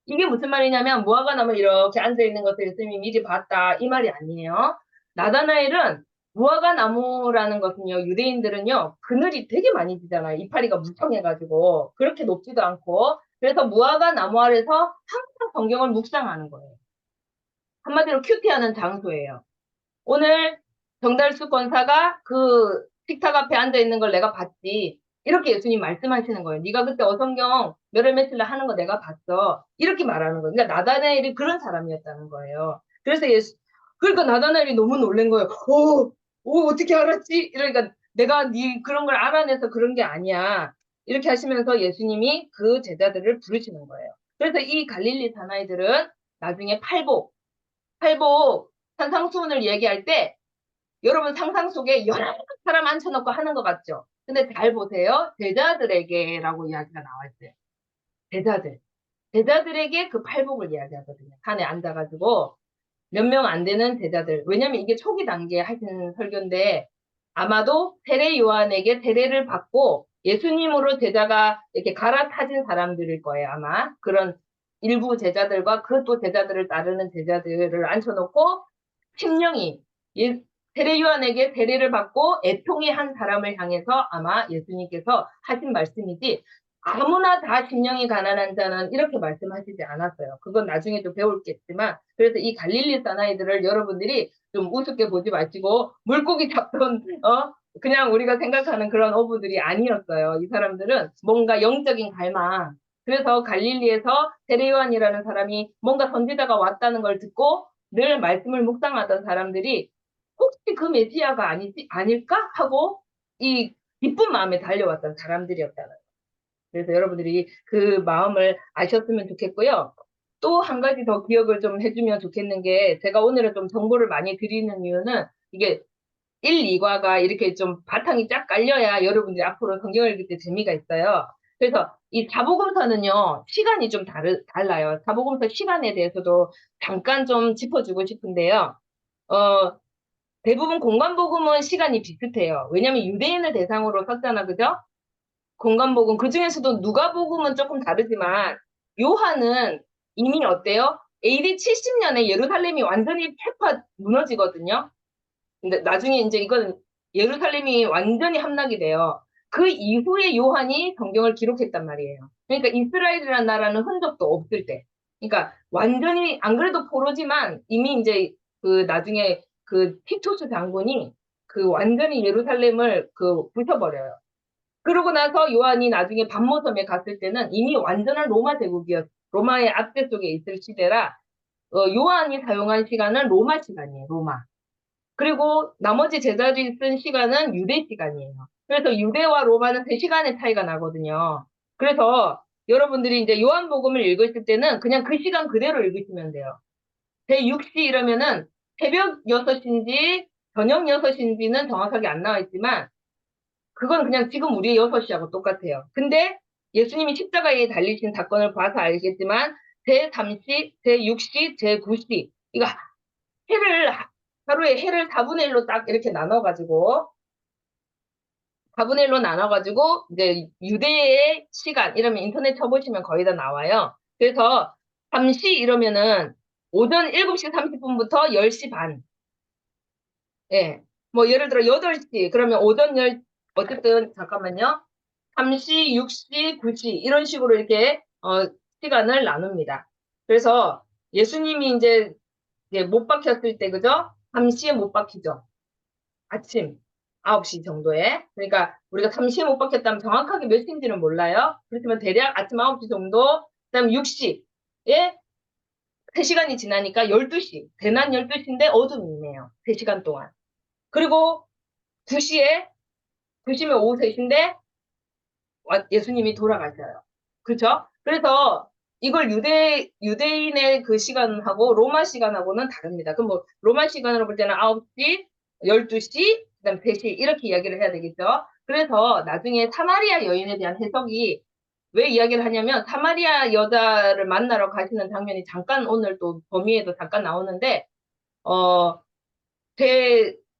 이게 무슨 말이냐면 무화과 나무에 이렇게 앉아있는 것을 예수님이 미리 봤다. 이 말이 아니에요. 나다나엘은 무화과 나무라는 것은요. 유대인들은요. 그늘이 되게 많이 지잖아요. 이파리가 무성해가지고 그렇게 높지도 않고 그래서 무화과 나무 아래서 항상 성경을 묵상하는 거예요. 한마디로 큐티하는 장소예요. 오늘 정달수 권사가 그 식탁 앞에 앉아있는 걸 내가 봤지. 이렇게 예수님 말씀하시는 거예요. 네가 그때 어성경 몇월 며칠 날 하는 거 내가 봤어. 이렇게 말하는 거예요. 그러니까 나다나엘이 그런 사람이었다는 거예요. 그래서 그러니까 나다나엘이 너무 놀란 거예요. 어떻게 알았지? 이러니까 내가 네 그런 걸 알아내서 그런 게 아니야. 이렇게 하시면서 예수님이 그 제자들을 부르시는 거예요. 그래서 이 갈릴리 사나이들은 나중에 팔복 산상수훈을 얘기할 때 여러분 상상 속에 여러 사람 앉혀놓고 하는 것 같죠? 근데 잘 보세요. 제자들에게라고 이야기가 나와 있어요. 제자들에게 그 팔복을 이야기하거든요. 산에 앉아가지고 몇 명 안 되는 제자들. 왜냐면 이게 초기 단계에 하신 설교인데 아마도 세례 요한에게 세례를 받고 예수님으로 제자가 이렇게 갈아타진 사람들일 거예요. 아마 그런 일부 제자들과 그 또 제자들을 따르는 제자들을 앉혀놓고 심령이 세례 요한에게 세례를 받고 애통이 한 사람을 향해서 아마 예수님께서 하신 말씀이지 아무나 다 심령이 가난한 자는 이렇게 말씀하시지 않았어요. 그건 나중에 또 배울겠지만 그래서 이 갈릴리 사나이들을 여러분들이 좀 우습게 보지 마시고 물고기 잡던 그냥 우리가 생각하는 그런 어부들이 아니었어요. 이 사람들은 뭔가 영적인 갈망 그래서 갈릴리에서 세례 요한이라는 사람이 뭔가 선지자가 왔다는 걸 듣고 늘 말씀을 묵상하던 사람들이 혹시 그 메시아가 아닐까 하고 이 기쁜 마음에 달려왔던 사람들이었다는 거예요. 그래서 여러분들이 그 마음을 아셨으면 좋겠고요. 또 한 가지 더 기억을 좀 해주면 좋겠는 게 제가 오늘은 좀 정보를 많이 드리는 이유는 이게 1, 2과가 이렇게 좀 바탕이 쫙 깔려야 여러분들이 앞으로 성경을 읽을 때 재미가 있어요. 그래서 이 사복음서는요, 시간이 좀 달라요. 사복음서 시간에 대해서도 잠깐 좀 짚어주고 싶은데요. 대부분 공관복음은 시간이 비슷해요. 왜냐면 유대인을 대상으로 썼잖아, 그죠? 공관복음, 그 중에서도 누가복음은 조금 다르지만, 요한은 이미 어때요? AD 70년에 예루살렘이 완전히 폐파 무너지거든요. 근데 나중에 이제 이건 예루살렘이 완전히 함락이 돼요. 그 이후에 요한이 성경을 기록했단 말이에요. 그러니까 이스라엘이라는 나라는 흔적도 없을 때. 그러니까 완전히 안 그래도 포로지만 이미 이제 그 나중에 그 티투스 장군이 그 완전히 예루살렘을 그 부숴버려요. 그러고 나서 요한이 나중에 반모섬에 갔을 때는 이미 완전한 로마 제국이었, 로마의 압제 속에 있을 시대라, 요한이 사용한 시간은 로마 시간이에요, 로마. 그리고 나머지 제자들이 쓴 시간은 유대 시간이에요. 그래서 유대와 로마는 3시간의 차이가 나거든요. 그래서 여러분들이 이제 요한복음을 읽으실 때는 그냥 그 시간 그대로 읽으시면 돼요. 제6시 이러면은 새벽 6시인지 저녁 6시인지는 정확하게 안 나와 있지만 그건 그냥 지금 우리의 6시하고 똑같아요. 근데 예수님이 십자가에 달리신 사건을 봐서 알겠지만 제3시, 제6시, 제9시 이거 해를 하루에 해를 4분의 1로 딱 이렇게 나눠가지고 4분의 1로 나눠가지고 이제 유대의 시간 이러면 인터넷 쳐보시면 거의 다 나와요. 그래서 3시 이러면은 오전 7시 30분부터 10시 반. 예. 뭐 예를 들어 8시 그러면 오전 10 어쨌든 잠깐만요. 3시, 6시, 9시 이런 식으로 이렇게 시간을 나눕니다. 그래서 예수님이 이제 못 박혔을 때 그죠? 3시에 못 박히죠. 아침 9시 정도에. 그러니까 우리가 3시에 못 박혔다면 정확하게 몇 시인지는 몰라요. 그렇지만 대략 아침 9시 정도, 그다음 6시에 3시간이 지나니까 12시, 대낮 12시인데 어둠이 있네요. 3시간 동안. 그리고 2시면 오후 3시인데 예수님이 돌아가셔요. 그렇죠? 그래서 이걸 유대인의 그 시간하고 로마 시간하고는 다릅니다. 그럼 뭐 로마 시간으로 볼 때는 9시, 12시, 그다음 3시 이렇게 이야기를 해야 되겠죠. 그래서 나중에 사마리아 여인에 대한 해석이 왜 이야기를 하냐면 사마리아 여자를 만나러 가시는 장면이 잠깐 오늘 또 범위에도 잠깐 나오는데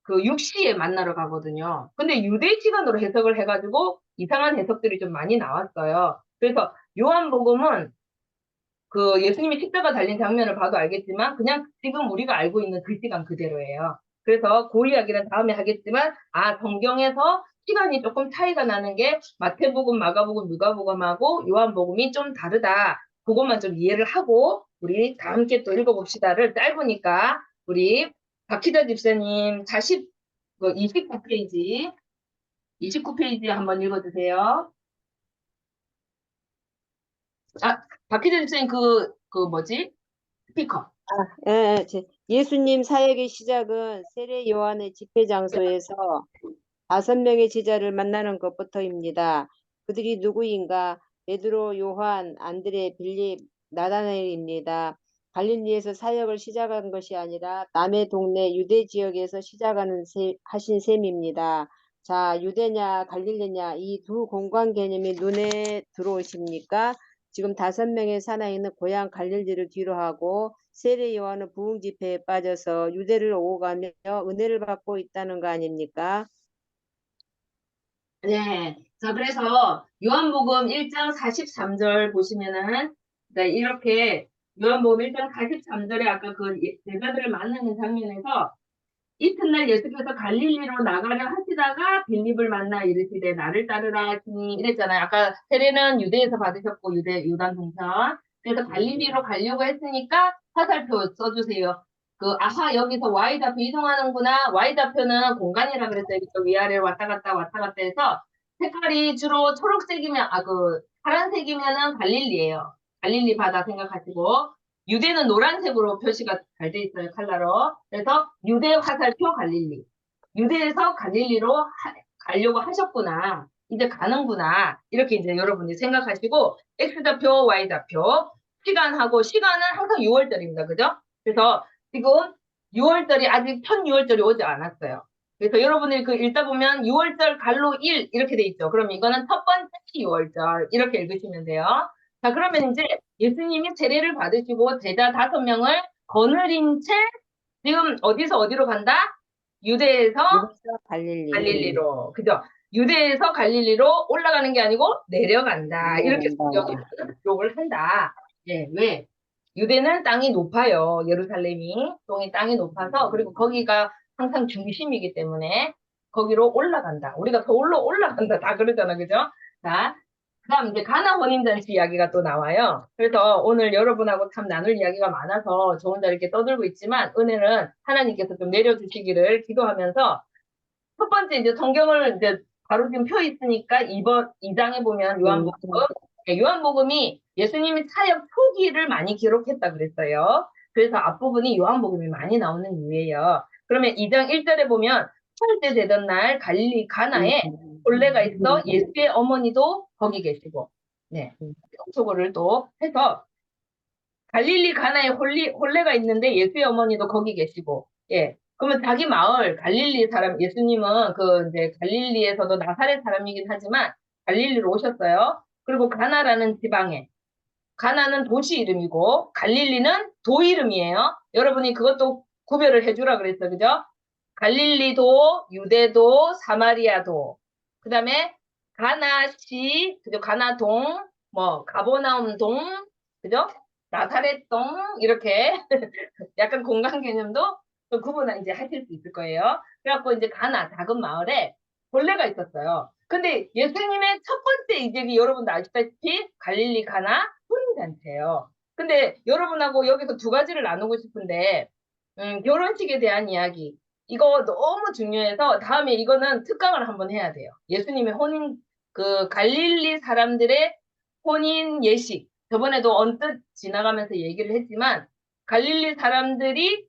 그 6시에 만나러 가거든요. 근데 유대 시간으로 해석을 해가지고 이상한 해석들이 좀 많이 나왔어요. 그래서 요한복음은 그 예수님이 십자가 달린 장면을 봐도 알겠지만 그냥 지금 우리가 알고 있는 그 시간 그대로예요. 그래서 그 이야기는 다음에 하겠지만 성경에서 시간이 조금 차이가 나는 게 마태복음, 마가복음, 누가복음하고 요한복음이 좀 다르다. 그것만 좀 이해를 하고 우리 다 함께 또 읽어봅시다를 짧으니까 우리 박희자 집사님 29페이지 한번 읽어주세요. 박희자 집사님 스피커. 예, 예수님 사역의 시작은 세례 요한의 집회 장소에서 5명의 제자를 만나는 것부터입니다. 그들이 누구인가? 베드로, 요한, 안드레, 빌립, 나다나엘입니다. 갈릴리에서 사역을 시작한 것이 아니라 남의 동네 유대 지역에서 하신 셈입니다. 자, 유대냐 갈릴리냐 이 두 공간 개념이 눈에 들어오십니까? 지금 5명의 사나이는 고향 갈릴리를 뒤로 하고 세례 요한은 부흥 집회에 빠져서 유대를 오고 가며 은혜를 받고 있다는 거 아닙니까? 네. 자, 그래서 요한복음 1장 43절 보시면은 이렇게 요한복음 1장 43절에 아까 그 제자들을 만나는 장면에서 이튿날 예수께서 갈릴리로 나가려 하시다가 빌립을 만나 이르시되 나를 따르라 하시니 이랬잖아요. 아까 세례는 유대에서 받으셨고 요단 동산. 그래서 갈릴리로 가려고 했으니까 화살표 써주세요. 여기서 Y좌표 이동하는구나. Y좌표는 공간이라 그랬어요. 이쪽 위아래로 왔다 갔다 해서 색깔이 주로 초록색이면, 파란색이면은 갈릴리예요. 갈릴리 바다 생각하시고. 유대는 노란색으로 표시가 잘 돼 있어요, 컬러로. 그래서 유대 화살표 갈릴리. 유대에서 갈릴리로 가려고 하셨구나. 이제 가는구나. 이렇게 이제 여러분이 생각하시고, X좌표, Y좌표. 시간은 항상 6월절입니다. 그죠? 그래서 지금 6월절이 아직 편 6월절이 오지 않았어요. 그래서 여러분들이 읽다 보면 6월절 갈로 1 이렇게 돼 있죠. 그럼 이거는 첫 번째 6월절 이렇게 읽으시면 돼요. 자, 그러면 이제 예수님이 세례를 받으시고 제자 5명을 거느린 채 지금 어디서 어디로 간다? 유대에서 갈릴리로. 그죠? 유대에서 갈릴리로 올라가는 게 아니고 내려간다. 이렇게 기록을 한다. 예, 왜? 유대는 땅이 높아요. 예루살렘이. 땅이 높아서 그리고 거기가 항상 중심이기 때문에 거기로 올라간다. 우리가 서울로 올라간다. 다 그러잖아. 그죠? 자, 그다음 이제 가나 혼인잔치 이야기가 또 나와요. 그래서 오늘 여러분하고 참 나눌 이야기가 많아서 저 혼자 이렇게 떠들고 있지만 은혜는 하나님께서 좀 내려주시기를 기도하면서 첫 번째 이제 성경을 이제 바로 지금 표 있으니까 2장에 보면 요한복음. 네, 요한복음이 예수님이 사역 초기를 많이 기록했다 그랬어요. 그래서 앞부분이 요한복음이 많이 나오는 이유예요. 그러면 2장 1절에 보면 첫째 되던 날 갈릴리 가나에 혼례가 있어 예수의 어머니도 거기 계시고, 네, 속어를 또 해서 갈릴리 가나에 혼례가 있는데 예수의 어머니도 거기 계시고, 예. 그러면 자기 마을 갈릴리 사람 예수님은 그 이제 갈릴리에서도 나사렛 사람이긴 하지만 갈릴리로 오셨어요. 그리고 가나라는 지방에 가나는 도시 이름이고 갈릴리는 도 이름이에요. 여러분이 그것도 구별을 해주라 그랬어, 그죠? 갈릴리도, 유대도, 사마리아도. 그다음에 가나시, 그죠? 가나동, 뭐 가버나움동, 그죠? 나사렛동 이렇게 약간 공간 개념도 또 구분을 이제 하실 수 있을 거예요. 그래갖고 이제 가나 작은 마을에 본래가 있었어요. 근데 예수님의 첫 번째 이적이 여러분도 아시다시피 갈릴리 가나 혼인잔치예요. 근데 여러분하고 여기서 두 가지를 나누고 싶은데 결혼식에 대한 이야기 이거 너무 중요해서 다음에 이거는 특강을 한번 해야 돼요. 예수님의 혼인 그 갈릴리 사람들의 혼인 예식 저번에도 언뜻 지나가면서 얘기를 했지만 갈릴리 사람들이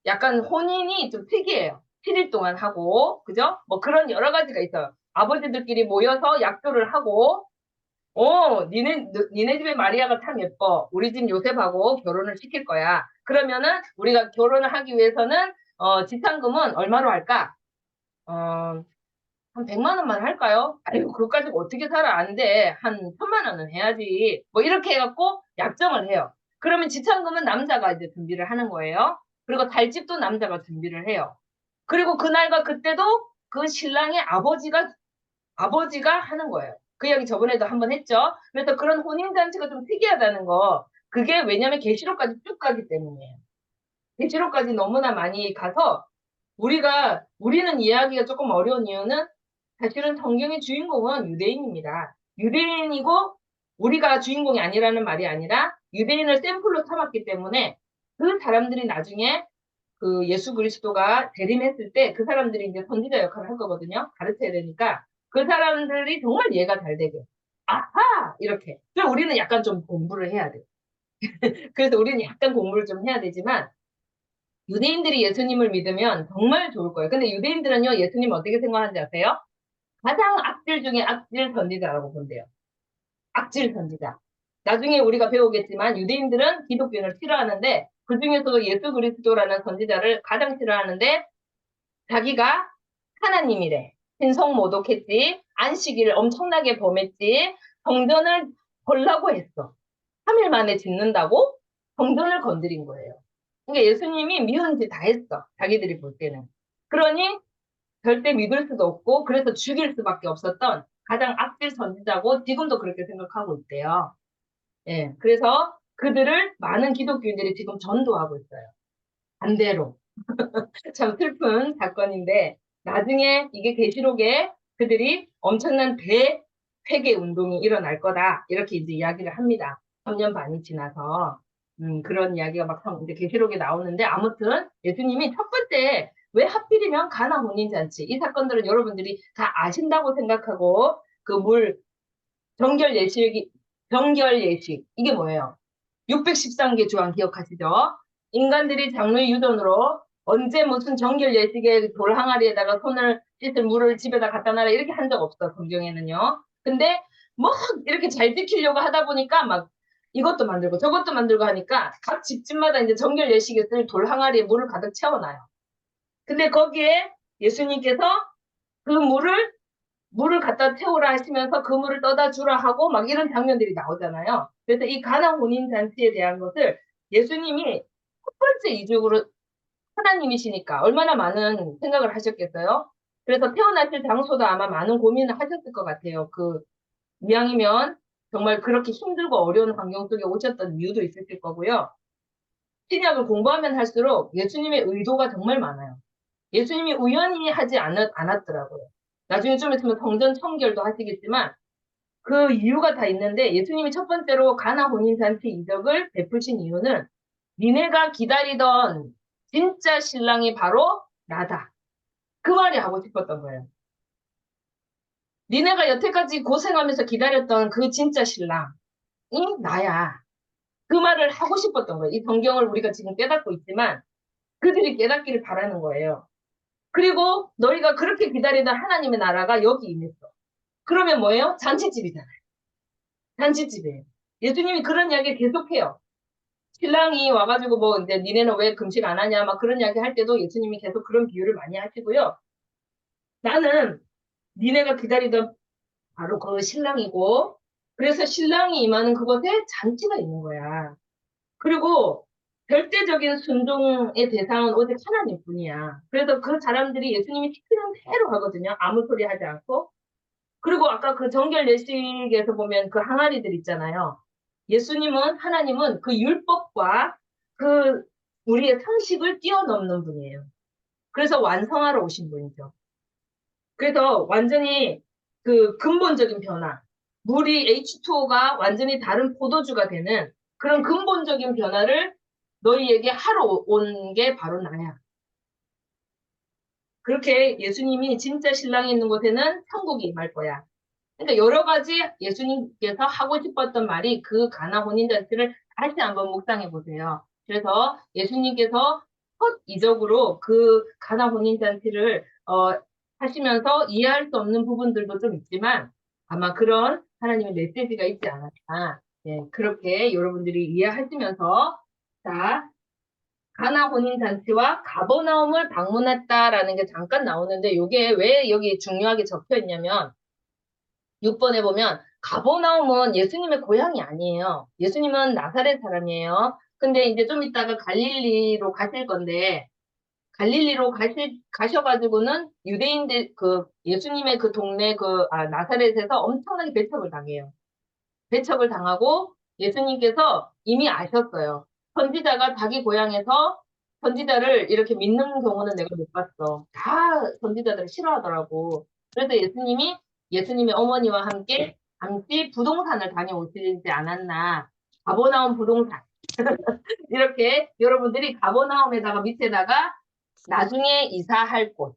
약간 혼인이 좀 특이해요. 7일 동안 하고 그죠? 뭐 그런 여러 가지가 있어요. 아버지들끼리 모여서 약조를 하고 니네 집에 마리아가 참 예뻐. 우리 집 요셉하고 결혼을 시킬 거야. 그러면은 우리가 결혼을 하기 위해서는 지참금은 얼마로 할까? 한 100만 원만 할까요? 아이고, 그거 가지고 어떻게 살아? 안 돼. 한 1000만 원은 해야지. 뭐 이렇게 해갖고 약정을 해요. 그러면 지참금은 남자가 이제 준비를 하는 거예요. 그리고 달집도 남자가 준비를 해요. 그리고 그날과 그때도 그 신랑의 아버지가 하는 거예요. 그 이야기 저번에도 한번 했죠. 그래서 그런 혼인잔치가 좀 특이하다는 거. 그게 왜냐면 계시록까지 쭉 가기 때문이에요. 계시록까지 너무나 많이 가서 우리는 이해하기가 조금 어려운 이유는 사실은 성경의 주인공은 유대인입니다. 유대인이고 우리가 주인공이 아니라는 말이 아니라 유대인을 샘플로 삼았기 때문에 그 사람들이 나중에 그 예수 그리스도가 재림했을 때 그 사람들이 이제 선지자 역할을 할 거거든요. 가르쳐야 되니까 그 사람들이 정말 이해가 잘 되게. 아하! 이렇게. 그래서 우리는 약간 좀 공부를 해야 돼. 그래서 우리는 약간 공부를 좀 해야 되지만 유대인들이 예수님을 믿으면 정말 좋을 거예요. 근데 유대인들은요, 예수님 어떻게 생각하는지 아세요? 가장 악질 중에 악질 선지자라고 본대요. 악질 선지자. 나중에 우리가 배우겠지만 유대인들은 기독교를 싫어하는데 그 중에서도 예수 그리스도라는 선지자를 가장 싫어하는데 자기가 하나님이래. 신성 모독했지. 안식일을 엄청나게 범했지. 성전을 벌라고 했어. 3일 만에 짓는다고 성전을 건드린 거예요. 그러니까 예수님이 미운 짓 다 했어. 자기들이 볼 때는. 그러니 절대 믿을 수도 없고 그래서 죽일 수밖에 없었던 가장 악질 선지자고 지금도 그렇게 생각하고 있대요. 예, 그래서 그들을 많은 기독교인들이 지금 전도하고 있어요. 반대로. 참 슬픈 사건인데 나중에 이게 계시록에 그들이 엄청난 대회개 운동이 일어날 거다. 이렇게 이제 이야기를 합니다. 3년 반이 지나서. 그런 이야기가 막 이제 계시록에 나오는데 아무튼 예수님이 첫 번째 왜 하필이면 가나 혼인잔치 이 사건들은 여러분들이 다 아신다고 생각하고 그 정결 예식 이게 뭐예요? 613개 조항 기억하시죠? 인간들이 장로의 유전으로 언제 무슨 정결 예식에 돌 항아리에다가 손을 씻을 물을 집에다 갖다 놔라 이렇게 한 적 없어 성경에는요. 근데 뭐 이렇게 잘 지키려고 하다 보니까 막 이것도 만들고 저것도 만들고 하니까 각 집집마다 이제 정결 예식에 쓸 돌 항아리에 물을 가득 채워놔요. 근데 거기에 예수님께서 그 물을 갖다 태우라 하시면서 그 물을 떠다 주라 하고 막 이런 장면들이 나오잖아요. 그래서 이 가나 혼인 잔치에 대한 것을 예수님이 첫 번째 이적으로 하나님이시니까 얼마나 많은 생각을 하셨겠어요? 그래서 태어나실 장소도 아마 많은 고민을 하셨을 것 같아요. 그 이왕이면 정말 그렇게 힘들고 어려운 환경 속에 오셨던 이유도 있으실 거고요. 신약을 공부하면 할수록 예수님의 의도가 정말 많아요. 예수님이 우연히 하지 않았더라고요. 나중에 좀 있으면 성전 청결도 하시겠지만 그 이유가 다 있는데 예수님이 첫 번째로 가나 혼인잔치 이적을 베푸신 이유는 니네가 기다리던 진짜 신랑이 바로 나다. 그 말이 하고 싶었던 거예요. 니네가 여태까지 고생하면서 기다렸던 그 진짜 신랑이 나야. 그 말을 하고 싶었던 거예요. 이 성경을 우리가 지금 깨닫고 있지만 그들이 깨닫기를 바라는 거예요. 그리고 너희가 그렇게 기다리던 하나님의 나라가 여기 임했어. 그러면 뭐예요? 잔치집이잖아요. 잔치집이에요. 예수님이 그런 이야기 계속해요. 신랑이 와가지고 뭐 이제 니네는 왜 금식 안 하냐 막 그런 이야기 할 때도 예수님이 계속 그런 비유를 많이 하시고요. 나는 니네가 기다리던 바로 그 신랑이고 그래서 신랑이 임하는 그곳에 잔치가 있는 거야. 그리고 절대적인 순종의 대상은 오직 하나님뿐이야. 그래서 그 사람들이 예수님이 시키는 대로 하거든요. 아무 소리 하지 않고. 그리고 아까 그 정결 예식에서 보면 그 항아리들 있잖아요. 예수님은 하나님은 그 율법과 그 우리의 상식을 뛰어넘는 분이에요. 그래서 완성하러 오신 분이죠. 그래서 완전히 그 근본적인 변화, 물이 H2O가 완전히 다른 포도주가 되는 그런 근본적인 변화를 너희에게 하러 온 게 바로 나야. 그렇게 예수님이 진짜 신랑이 있는 곳에는 천국이 임할 거야. 그러니까 여러 가지 예수님께서 하고 싶었던 말이 그 가나 혼인잔치를 다시 한번 묵상해 보세요. 그래서 예수님께서 첫 이적으로 그 가나 혼인잔치를 하시면서 이해할 수 없는 부분들도 좀 있지만 아마 그런 하나님의 메시지가 있지 않았나. 네, 그렇게 여러분들이 이해하시면서 자 가나 혼인잔치와 가버나움을 방문했다라는 게 잠깐 나오는데 이게 왜 여기 중요하게 적혀 있냐면 6번에 보면 가버나움은 예수님의 고향이 아니에요. 예수님은 나사렛 사람이에요. 근데 이제 좀 이따가 갈릴리로 가실 건데 갈릴리로 가셔가지고는 유대인들 그 예수님의 그 동네 나사렛에서 엄청나게 배척을 당해요. 배척을 당하고 예수님께서 이미 아셨어요. 선지자가 자기 고향에서 선지자를 이렇게 믿는 경우는 내가 못 봤어. 다 선지자들을 싫어하더라고. 그래서 예수님의 어머니와 함께 잠시 부동산을 다녀오시지 않았나. 가버나움 부동산. 이렇게 여러분들이 가버나움에다가 밑에다가 나중에 이사할 곳.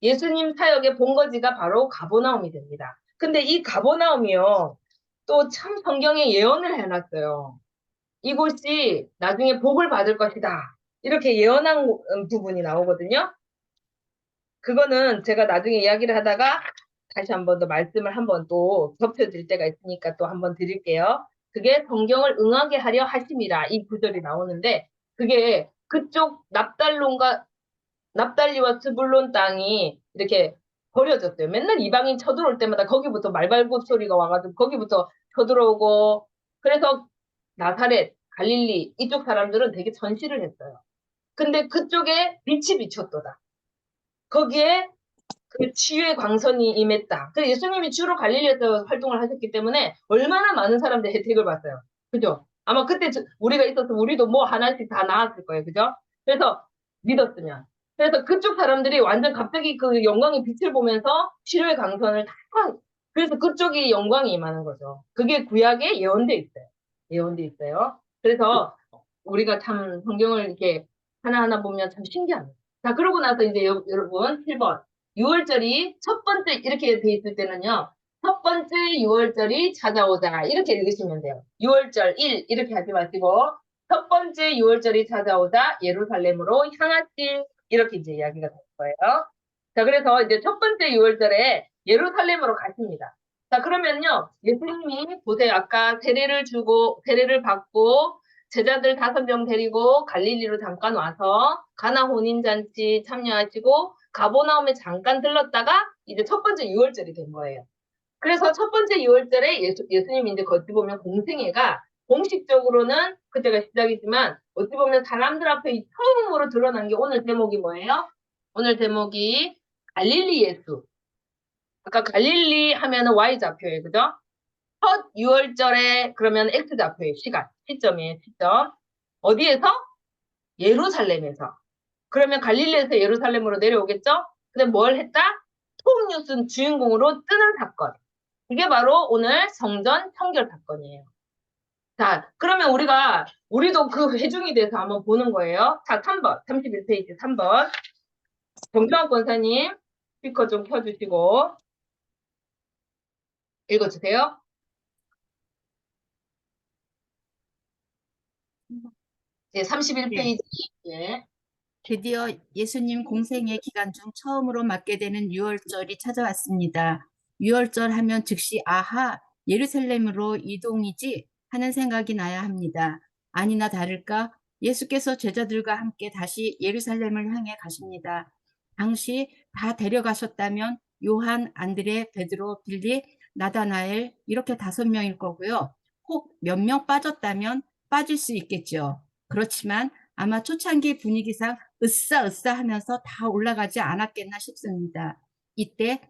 예수님 사역의 본거지가 바로 가버나움이 됩니다. 근데 이 가버나움이요. 또 참 성경에 예언을 해놨어요. 이곳이 나중에 복을 받을 것이다. 이렇게 예언한 부분이 나오거든요. 그거는 제가 나중에 이야기를 하다가 다시 한 번 더 말씀을 한 번 또 덮여드릴 때가 있으니까 또 한 번 드릴게요. 그게 성경을 응하게 하려 하심이라 이 구절이 나오는데 그게 그쪽 납달리와 스불론 땅이 이렇게 버려졌어요. 맨날 이방인 쳐들어올 때마다 거기부터 말발굽 소리가 와가지고 거기부터 쳐들어오고 그래서 나사렛, 갈릴리 이쪽 사람들은 되게 전시를 했어요. 근데 그쪽에 빛이 비쳤도다. 거기에 그 치유의 광선이 임했다. 그래서 예수님이 주로 갈릴리에서 활동을 하셨기 때문에 얼마나 많은 사람들이 혜택을 봤어요. 그죠? 아마 그때 우리가 있어서 우리도 뭐 하나씩 다 나왔을 거예요. 그죠? 그래서 믿었으면. 그래서 그쪽 사람들이 완전 갑자기 그 영광의 빛을 보면서 치료의 강선을 다 그래서 그쪽이 영광이 임하는 거죠. 그게 구약에 예언돼 있어요. 예언돼 있어요. 그래서 우리가 참 성경을 이렇게 하나하나 보면 참 신기합니다. 자, 그러고 나서 이제 여러분 7번. 6월절이 첫 번째 이렇게 돼 있을 때는요. 첫 번째 6월절이 찾아오자 이렇게 읽으시면 돼요. 6월절 1 이렇게 하지 마시고 첫 번째 6월절이 찾아오자 예루살렘으로 향하시 이렇게 이제 이야기가 될 거예요. 자, 그래서 이제 첫 번째 6월절에 예루살렘으로 가십니다. 자, 그러면요. 예수님이 보세요. 아까 세례를 받고 제자들 5명 데리고 갈릴리로 잠깐 와서 가나 혼인잔치 참여하시고 가버나움에 잠깐 들렀다가 이제 첫 번째 6월절이 된 거예요. 그래서 첫 번째 6월절에 예수님이 이제 어찌 보면 공생애가 공식적으로는 그때가 시작이지만 어찌 보면 사람들 앞에 처음으로 드러난 게 오늘 제목이 뭐예요? 오늘 제목이 갈릴리 예수. 아까 갈릴리 하면은 Y좌표예요. 그죠? 첫 6월절에 그러면 X좌표예요. 시점이에요. 시점. 어디에서? 예루살렘에서. 그러면 갈릴리에서 예루살렘으로 내려오겠죠? 근데 뭘 했다? 톱뉴스 주인공으로 뜨는 사건. 이게 바로 오늘 성전 청결 사건이에요. 자, 그러면 우리도 그 회중이 돼서 한번 보는 거예요. 자, 3번, 31페이지 3번. 정주환 권사님, 스피커 좀 켜주시고 읽어주세요. 네, 31페이지. 예. 드디어 예수님 공생의 기간 중 처음으로 맞게 되는 유월절이 찾아왔습니다. 유월절 하면 즉시 아하, 예루살렘으로 이동이지 하는 생각이 나야 합니다. 아니나 다를까 예수께서 제자들과 함께 다시 예루살렘을 향해 가십니다. 당시 다 데려가셨다면 요한, 안드레, 베드로, 빌립, 나다나엘 이렇게 5명일 거고요. 혹 몇 명 빠졌다면 빠질 수 있겠죠. 그렇지만 아마 초창기 분위기상 으쌰으쌰 하면서 다 올라가지 않았겠나 싶습니다. 이때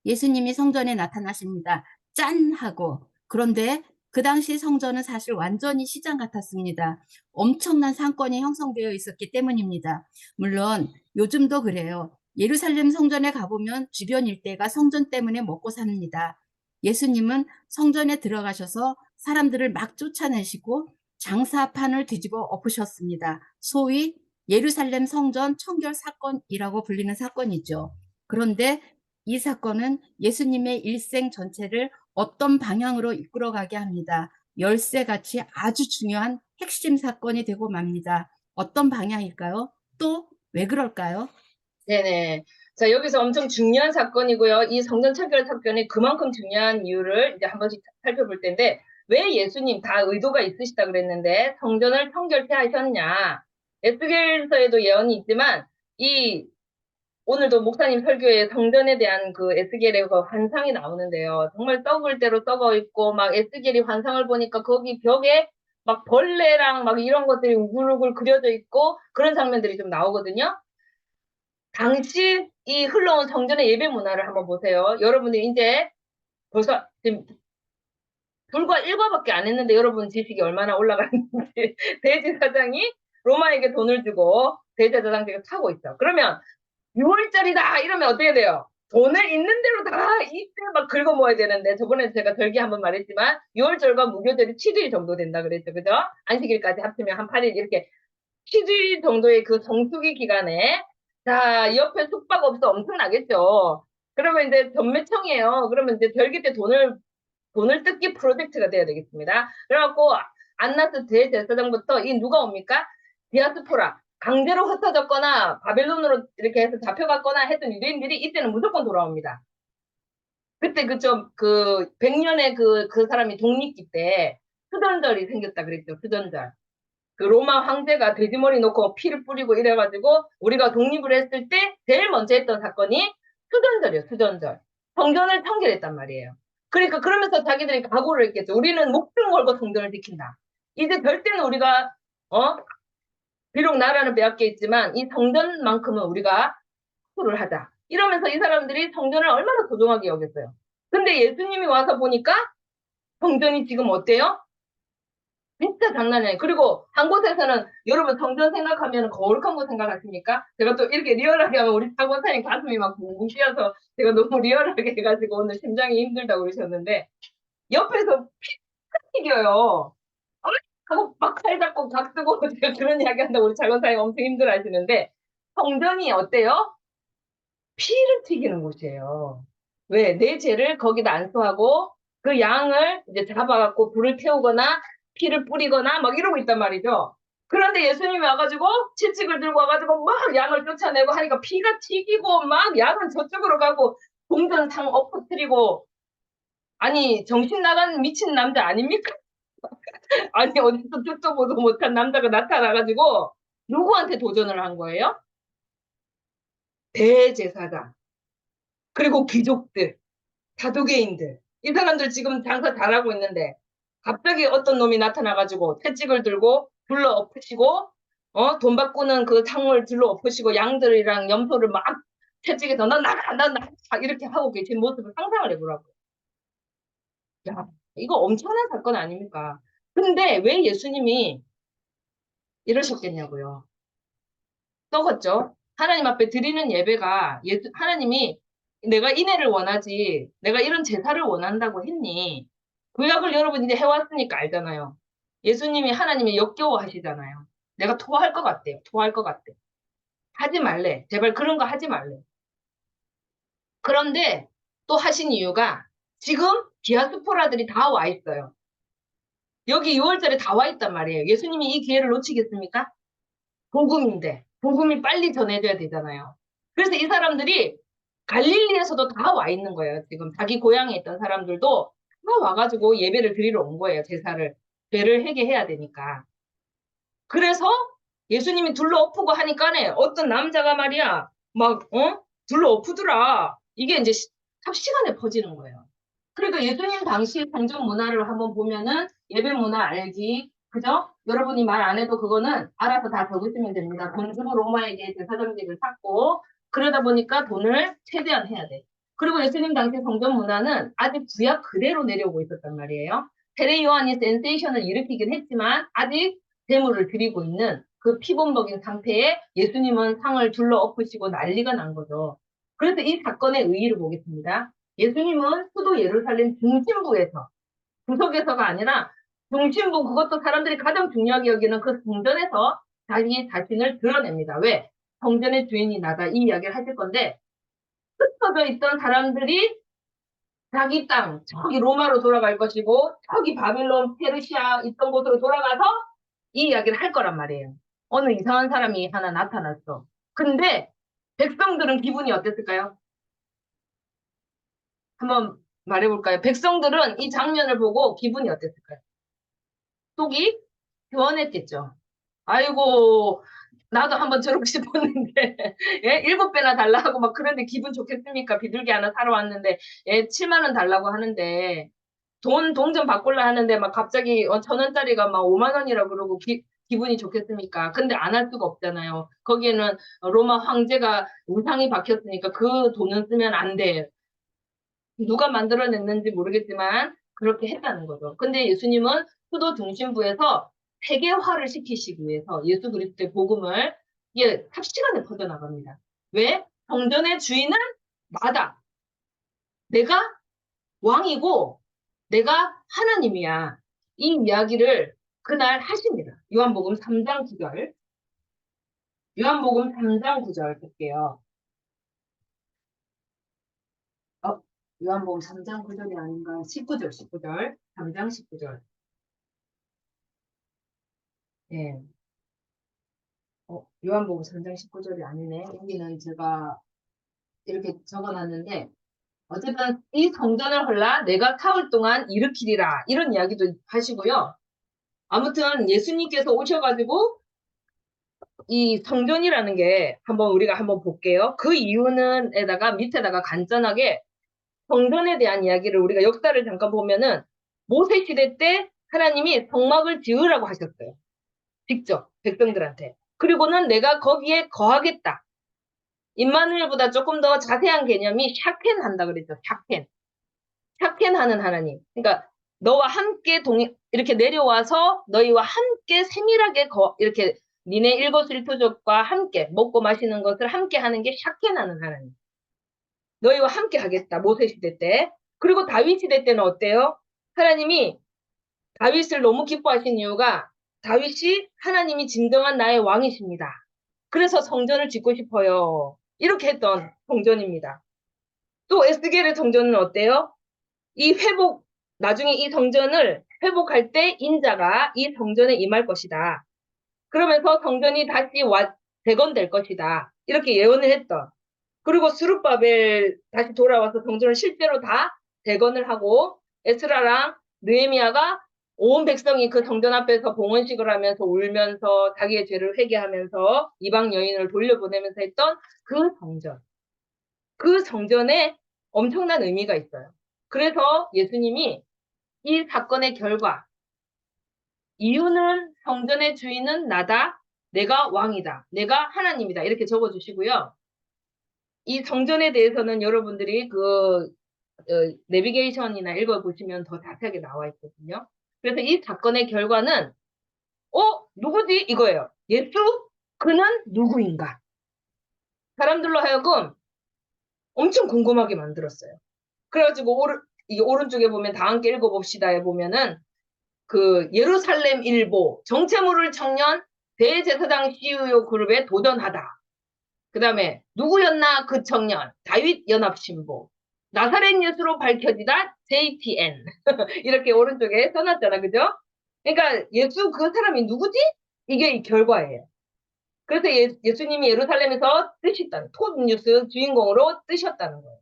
예수님이 성전에 나타나십니다. 짠! 하고. 그런데 그 당시 성전은 사실 완전히 시장 같았습니다. 엄청난 상권이 형성되어 있었기 때문입니다. 물론 요즘도 그래요. 예루살렘 성전에 가보면 주변 일대가 성전 때문에 먹고 삽니다. 예수님은 성전에 들어가셔서 사람들을 막 쫓아내시고 장사판을 뒤집어 엎으셨습니다. 소위 예루살렘 성전 청결 사건이라고 불리는 사건이죠. 그런데 이 사건은 예수님의 일생 전체를 어떤 방향으로 이끌어가게 합니다. 열쇠같이 아주 중요한 핵심 사건이 되고 맙니다. 어떤 방향일까요? 또 왜 그럴까요? 네네. 자, 여기서 엄청 중요한 사건이고요. 이 성전 청결 사건이 그만큼 중요한 이유를 이제 한 번씩 살펴볼 텐데, 왜 예수님 다 의도가 있으시다 그랬는데, 성전을 청결케 하셨냐. 에스겔서에도 예언이 있지만, 오늘도 목사님 설교에 성전에 대한 그 에스겔의 그 환상이 나오는데요. 정말 썩을 대로 썩어 있고, 막 에스겔이 환상을 보니까 거기 벽에 막 벌레랑 막 이런 것들이 우글우글 그려져 있고, 그런 장면들이 좀 나오거든요. 당시 이 흘러온 성전의 예배 문화를 한번 보세요. 여러분들이 이제 벌써 지금 불과 1과밖에 안 했는데 여러분 지식이 얼마나 올라가는지 대제사장이 로마에게 돈을 주고 대제사장에게 사고 있어. 그러면 6월짜리다 이러면 어떻게 돼요? 돈을 있는 대로 다 이때 막 긁어 모아야 되는데 저번에 제가 절기 한번 말했지만 6월절과 무교절이 7일 정도 된다 그랬죠. 그죠? 안식일까지 합치면 한 8일 이렇게 7일 정도의 그 정수기 기간에 자, 옆에 숙박업소 엄청나겠죠. 그러면 이제 전매청이에요. 그러면 이제 절기 때 돈을 뜯기 프로젝트가 돼야 되겠습니다. 그래갖고 안나스 대제사장부터 이 누가 옵니까? 디아스포라. 강제로 흩어졌거나 바벨론으로 이렇게 해서 잡혀갔거나 했던 유대인들이 이때는 무조건 돌아옵니다. 그때 그 100년의 그 사람이 독립기 때 수던절이 생겼다 그랬죠. 수던절. 그 로마 황제가 돼지머리 놓고 피를 뿌리고 이래가지고 우리가 독립을 했을 때 제일 먼저 했던 사건이 수전절이에요. 수전절. 성전을 청결했단 말이에요. 그러니까 그러면서 자기들이 각오를 했겠죠. 우리는 목숨 걸고 성전을 지킨다. 이제 절대는 우리가 비록 나라는 빼앗겨 있지만 이 성전만큼은 우리가 수를 하자. 이러면서 이 사람들이 성전을 얼마나 소중하게 여겼어요. 근데 예수님이 와서 보니까 성전이 지금 어때요? 진짜 장난이 아니에요. 그리고 한 곳에서는 여러분 성전 생각하면 거룩한 곳 생각하십니까? 제가 또 이렇게 리얼하게 하면 우리 박원사님 가슴이 막 붕붕 뛰어서 제가 너무 리얼하게 해가지고 오늘 심장이 힘들다고 그러셨는데 옆에서 피 튀겨요. 하고 막 칼 잡고 각 쓰고 제가 그런 이야기 한다고 우리 작원사님 엄청 힘들어 하시는데 성전이 어때요? 피를 튀기는 곳이에요. 왜? 내 죄를 거기다 안수하고 그 양을 이제 잡아갖고 불을 태우거나 피를 뿌리거나 막 이러고 있단 말이죠. 그런데 예수님이 와가지고 채찍을 들고 와가지고 막 양을 쫓아내고 하니까 피가 튀기고 막 양은 저쪽으로 가고 동전상 엎어뜨리고 아니 정신 나간 미친 남자 아닙니까? 아니 어디서 듣도 보도 못한 남자가 나타나가지고 누구한테 도전을 한 거예요? 대제사장 그리고 귀족들 사두개인들 이 사람들 지금 장사 잘하고 있는데 갑자기 어떤 놈이 나타나가지고 채찍을 들고 불러 엎으시고 돈 바꾸는 그 상을 들러 엎으시고 양들이랑 염소를 막 채찍에서 넌 나가 넌 나가 이렇게 하고 계신 모습을 상상을 해보라고. 야 이거 엄청난 사건 아닙니까? 근데 왜 예수님이 이러셨겠냐고요. 썩었죠. 하나님 앞에 드리는 예배가 하나님이 내가 인애를 원하지 내가 이런 제사를 원한다고 했니? 구약을 여러분 이제 해왔으니까 알잖아요. 예수님이 하나님이 역겨워 하시잖아요. 내가 토할 것 같대요. 토할 것 같대. 하지 말래. 제발 그런 거 하지 말래. 그런데 또 하신 이유가 지금 디아스포라들이 다 와 있어요. 여기 6월절에 다 와 있단 말이에요. 예수님이 이 기회를 놓치겠습니까? 복음인데 복음이 빨리 전해져야 되잖아요. 그래서 이 사람들이 갈릴리에서도 다 와 있는 거예요. 지금 자기 고향에 있던 사람들도 다 와가지고 예배를 드리러 온 거예요. 제사를. 죄를 회개해야 되니까. 그래서 예수님이 둘러 엎고 하니까네 어떤 남자가 말이야 막 둘러 엎더라. 이게 이제 삽시간에 퍼지는 거예요. 그러니까 예수님 당시 성전 문화를 한번 보면은 예배 문화 알기, 그죠? 여러분이 말 안 해도 그거는 알아서 다 적으시면 됩니다. 돈 주고 로마에게 제사장직을 샀고 그러다 보니까 돈을 최대한 해야 돼. 그리고 예수님 당시 성전 문화는 아직 구약 그대로 내려오고 있었단 말이에요. 세례 요한이 센세이션을 일으키긴 했지만 아직 제물을 드리고 있는 그 피범벅인 상태에 예수님은 상을 둘러 엎으시고 난리가 난 거죠. 그래서 이 사건의 의의를 보겠습니다. 예수님은 수도 예루살렘 중심부에서, 구석에서가 아니라 중심부, 그것도 사람들이 가장 중요하게 여기는 그 성전에서 자기 자신을 드러냅니다. 왜? 성전의 주인이 나다. 이 이야기를 하실 건데, 흩어져 있던 사람들이 자기 땅, 저기 로마로 돌아갈 것이고, 저기 바빌론, 페르시아 있던 곳으로 돌아가서 이 이야기를 할 거란 말이에요. 어느 이상한 사람이 하나 나타났어. 근데 백성들은 기분이 어땠을까요? 한번 말해볼까요? 백성들은 이 장면을 보고 기분이 어땠을까요? 속이 시원했겠죠. 아이고, 나도 한번 저러고 싶었는데, 예? 7배나 달라고 막 그런데 기분 좋겠습니까? 비둘기 하나 사러 왔는데, 예, 7만 원 달라고 하는데, 동전 바꿀라 하는데 막 갑자기 1,000원짜리가 막 5만 원이라 그러고 기분이 좋겠습니까? 근데 안 할 수가 없잖아요. 거기에는 로마 황제가 우상이 박혔으니까 그 돈은 쓰면 안 돼. 누가 만들어냈는지 모르겠지만 그렇게 했다는 거죠. 근데 예수님은 수도 중심부에서 세계화를 시키시기 위해서 예수 그리스도의 복음을 삽시간에 퍼져나갑니다. 왜? 성전의 주인은 나다. 내가 왕이고 내가 하나님이야. 이 이야기를 그날 하십니다. 요한복음 3장 9절. 요한복음 3장 9절 볼게요. 요한복음 3장 9절이 아닌가? 19절, 19절. 3장 19절. 예. 요한복음 3장 19절이 아니네. 여기는 제가 이렇게 적어놨는데, 어쨌든 이 성전을 헐라 내가 사흘 동안 일으키리라. 이런 이야기도 하시고요. 아무튼 예수님께서 오셔가지고 이 성전이라는 게 우리가 한번 볼게요. 그 이유는에다가 밑에다가 간단하게 성전에 대한 이야기를 우리가 역사를 잠깐 보면은 모세 시대 때 하나님이 성막을 지으라고 하셨어요. 직접 백성들한테. 그리고는 내가 거기에 거하겠다. 임마누엘보다 조금 더 자세한 개념이 샤켄 한다 그랬죠. 샤켄. 샤켄 하는 하나님. 그러니까 너와 함께 이렇게 내려와서 너희와 함께 세밀하게 이렇게 니네 일거수일투족과 함께 먹고 마시는 것을 함께 하는 게 샤켄 하는 하나님. 너희와 함께 하겠다. 모세 시대 때. 그리고 다윗 시대 때는 어때요? 하나님이 다윗을 너무 기뻐하신 이유가 다윗이 하나님이 진정한 나의 왕이십니다. 그래서 성전을 짓고 싶어요. 이렇게 했던 성전입니다. 또 에스겔의 성전은 어때요? 나중에 이 성전을 회복할 때 인자가 이 성전에 임할 것이다. 그러면서 성전이 다시 재건될 것이다. 이렇게 예언을 했던. 그리고 스룹바벨 다시 돌아와서 성전을 실제로 다 재건을 하고 에스라랑 느헤미야가 온 백성이 그 성전 앞에서 봉헌식을 하면서 울면서 자기의 죄를 회개하면서 이방 여인을 돌려보내면서 했던 그 성전. 그 성전에 엄청난 의미가 있어요. 그래서 예수님이 이 사건의 결과, 이유는 성전의 주인은 나다, 내가 왕이다, 내가 하나님이다 이렇게 적어주시고요. 이 성전에 대해서는 여러분들이 내비게이션이나 읽어보시면 더 자세하게 나와 있거든요. 그래서 이 사건의 결과는 누구지? 이거예요. 예수? 그는 누구인가? 사람들로 하여금 엄청 궁금하게 만들었어요. 그래가지고 이 오른쪽에 보면 다 함께 읽어봅시다에 보면은 그 예루살렘 일보 정체모를 청년 대제사장 CEO 그룹에 도전하다. 그 다음에 누구였나 그 청년, 다윗 연합신부, 나사렛 예수로 밝혀지다 JTN 이렇게 오른쪽에 써놨잖아, 그죠? 그러니까 예수 그 사람이 누구지? 이게 이 결과예요. 그래서 예수님이 예루살렘에서 뜨셨다는 톱뉴스 주인공으로 뜨셨다는 거예요.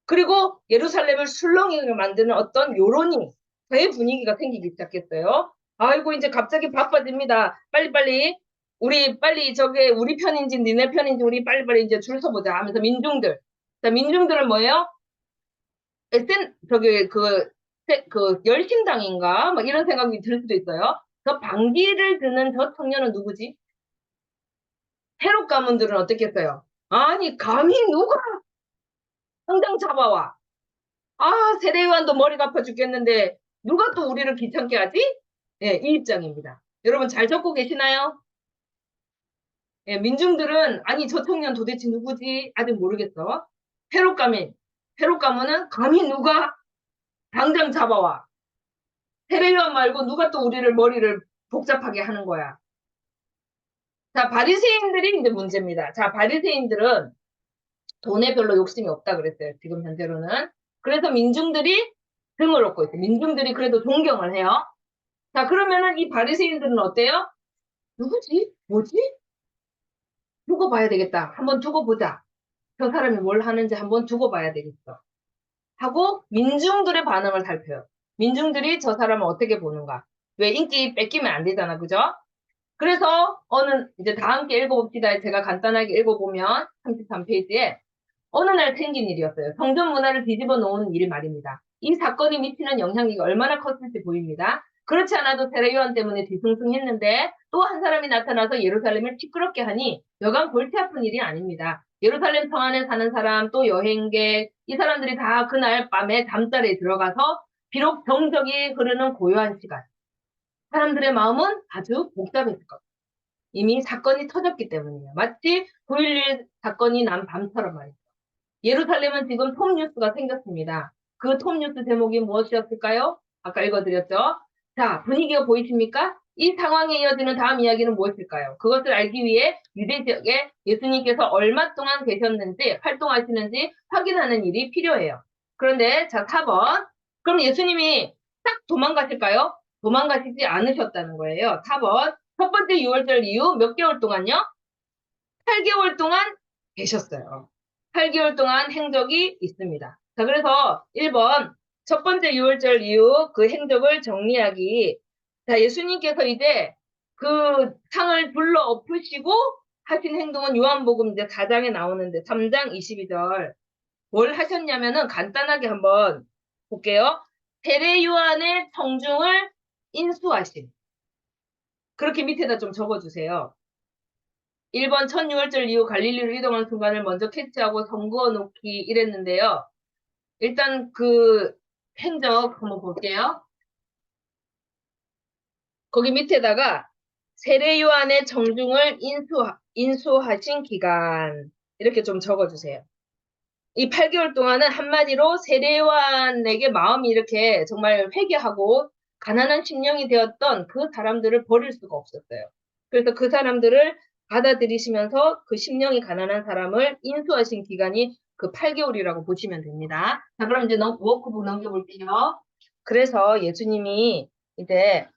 그리고 예루살렘을 술렁이게 만드는 어떤 여론이 새 분위기가 생기기 시작했어요. 아이고 이제 갑자기 바빠집니다. 빨리빨리 우리 빨리 저게 우리 편인지 니네 편인지 우리 빨리빨리 이제 줄 서보자 하면서 민중들. 자, 민중들은 뭐예요? 저기 그 열심당인가 막 이런 생각이 들 수도 있어요. 저 방귀를 드는 저 청년은 누구지? 헤롯 가문들은 어떻겠어요? 아니 감히 누가 당장 잡아와. 아 세례요한도 머리가 아파 죽겠는데 누가 또 우리를 귀찮게 하지? 예, 이 입장입니다. 여러분 잘 적고 계시나요? 예, 민중들은 아니 저 청년 도대체 누구지? 아직 모르겠어. 헤롯 가문은 감히 누가 당장 잡아와. 세례요한 말고 누가 또 우리를 머리를 복잡하게 하는 거야. 자, 바리새인들이 이제 문제입니다. 자, 바리새인들은 돈에 별로 욕심이 없다 그랬어요. 지금 현재로는. 그래서 민중들이 등을 얻고 있어요. 민중들이 그래도 존경을 해요. 자, 그러면은 이 바리새인들은 어때요? 누구지? 뭐지? 두고 봐야 되겠다. 한번 두고 보자. 저 사람이 뭘 하는지 한번 두고 봐야 되겠어. 하고 민중들의 반응을 살펴요. 민중들이 저 사람을 어떻게 보는가. 왜 인기 뺏기면 안 되잖아. 그죠? 그래서 이제 다 함께 읽어봅시다. 제가 간단하게 읽어보면 33페이지에 어느 날 생긴 일이었어요. 성전 문화를 뒤집어 놓은 일 말입니다. 이 사건이 미치는 영향이 얼마나 컸을지 보입니다. 그렇지 않아도 세례요한 때문에 뒤숭숭했는데 또 한 사람이 나타나서 예루살렘을 시끄럽게 하니 여간 골치 아픈 일이 아닙니다. 예루살렘 성 안에 사는 사람 또 여행객 이 사람들이 다 그날 밤에 잠자리에 들어가서 비록 정적이 흐르는 고요한 시간 사람들의 마음은 아주 복잡했을 겁니다. 이미 사건이 터졌기 때문이에요. 마치 9.11 사건이 난 밤처럼 말이죠. 예루살렘은 지금 톱뉴스가 생겼습니다. 그 톱뉴스 제목이 무엇이었을까요? 아까 읽어드렸죠? 자, 분위기가 보이십니까? 이 상황에 이어지는 다음 이야기는 무엇일까요? 그것을 알기 위해 유대 지역에 예수님께서 얼마 동안 계셨는지, 활동하시는지 확인하는 일이 필요해요. 그런데 자, 4번. 그럼 예수님이 딱 도망가실까요? 도망가시지 않으셨다는 거예요. 4번. 첫 번째 6월절 이후 몇 개월 동안요? 8개월 동안 계셨어요. 8개월 동안 행적이 있습니다. 자, 그래서 1번 첫 번째 6월절 이후 그 행적을 정리하기. 자, 예수님께서 이제 그 상을 불러 엎으시고 하신 행동은 요한복음 이제 4장에 나오는데 3장 22절. 뭘 하셨냐면은 간단하게 한번 볼게요. 세례 요한의 청중을 인수하신. 그렇게 밑에다 좀 적어주세요. 1번 첫 6월절 이후 갈릴리로 이동한 순간을 먼저 캐치하고 선그어 놓기 이랬는데요. 일단 그 행적 한번 볼게요. 거기 밑에다가 세례 요한의 청중을 인수하신 기간 이렇게 좀 적어주세요. 이 8개월 동안은 한마디로 세례 요한에게 마음이 이렇게 정말 회개하고 가난한 심령이 되었던 그 사람들을 버릴 수가 없었어요. 그래서 그 사람들을 받아들이시면서 그 심령이 가난한 사람을 인수하신 기간이 그 8개월이라고 보시면 됩니다. 자, 그럼 이제 워크북 넘겨볼게요. 그래서 예수님이 이제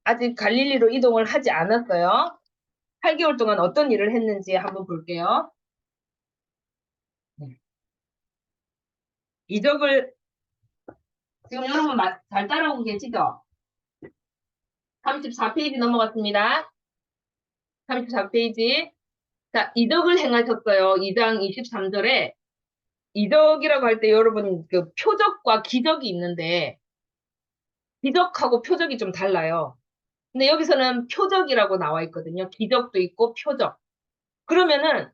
아직 갈릴리로 이동을 하지 않았어요. 8개월 동안 어떤 일을 했는지 한번 볼게요. 네. 이적을 지금 여러분 잘 따라오고 계시죠? 34페이지 넘어갔습니다. 34페이지. 자, 이적을 행하셨어요. 2장 23절에 이적이라고 할 때 여러분 그 표적과 기적이 있는데 기적하고 표적이 좀 달라요. 근데 여기서는 표적이라고 나와 있거든요. 기적도 있고 표적. 그러면은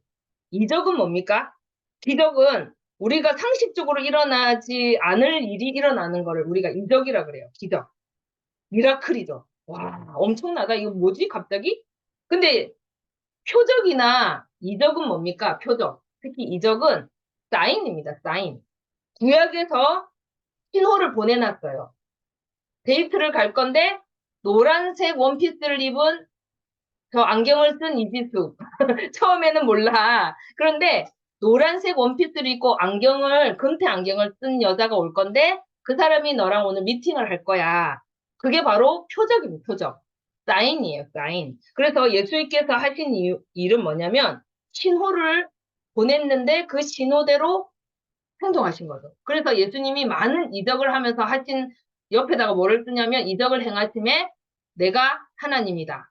이적은 뭡니까? 기적은 우리가 상식적으로 일어나지 않을 일이 일어나는 거를 우리가 이적이라 그래요. 기적. 미라클이죠. 와, 엄청나다. 이거 뭐지? 갑자기? 근데 표적이나 이적은 뭡니까? 표적. 특히 이적은 사인입니다. 사인. 구약에서 신호를 보내놨어요. 데이트를 갈 건데 노란색 원피스를 입은 저 안경을 쓴 이지숙. 처음에는 몰라. 그런데 노란색 원피스를 입고 금태 안경을 쓴 여자가 올 건데 그 사람이 너랑 오늘 미팅을 할 거야. 그게 바로 표적입니다, 표적. 사인이에요, 사인. 그래서 예수님께서 하신 일은 뭐냐면 신호를 보냈는데 그 신호대로 행동하신 거죠. 그래서 예수님이 많은 이적을 하면서 하신 옆에다가 뭐를 쓰냐면 이적을 행하심에 내가 하나님이다.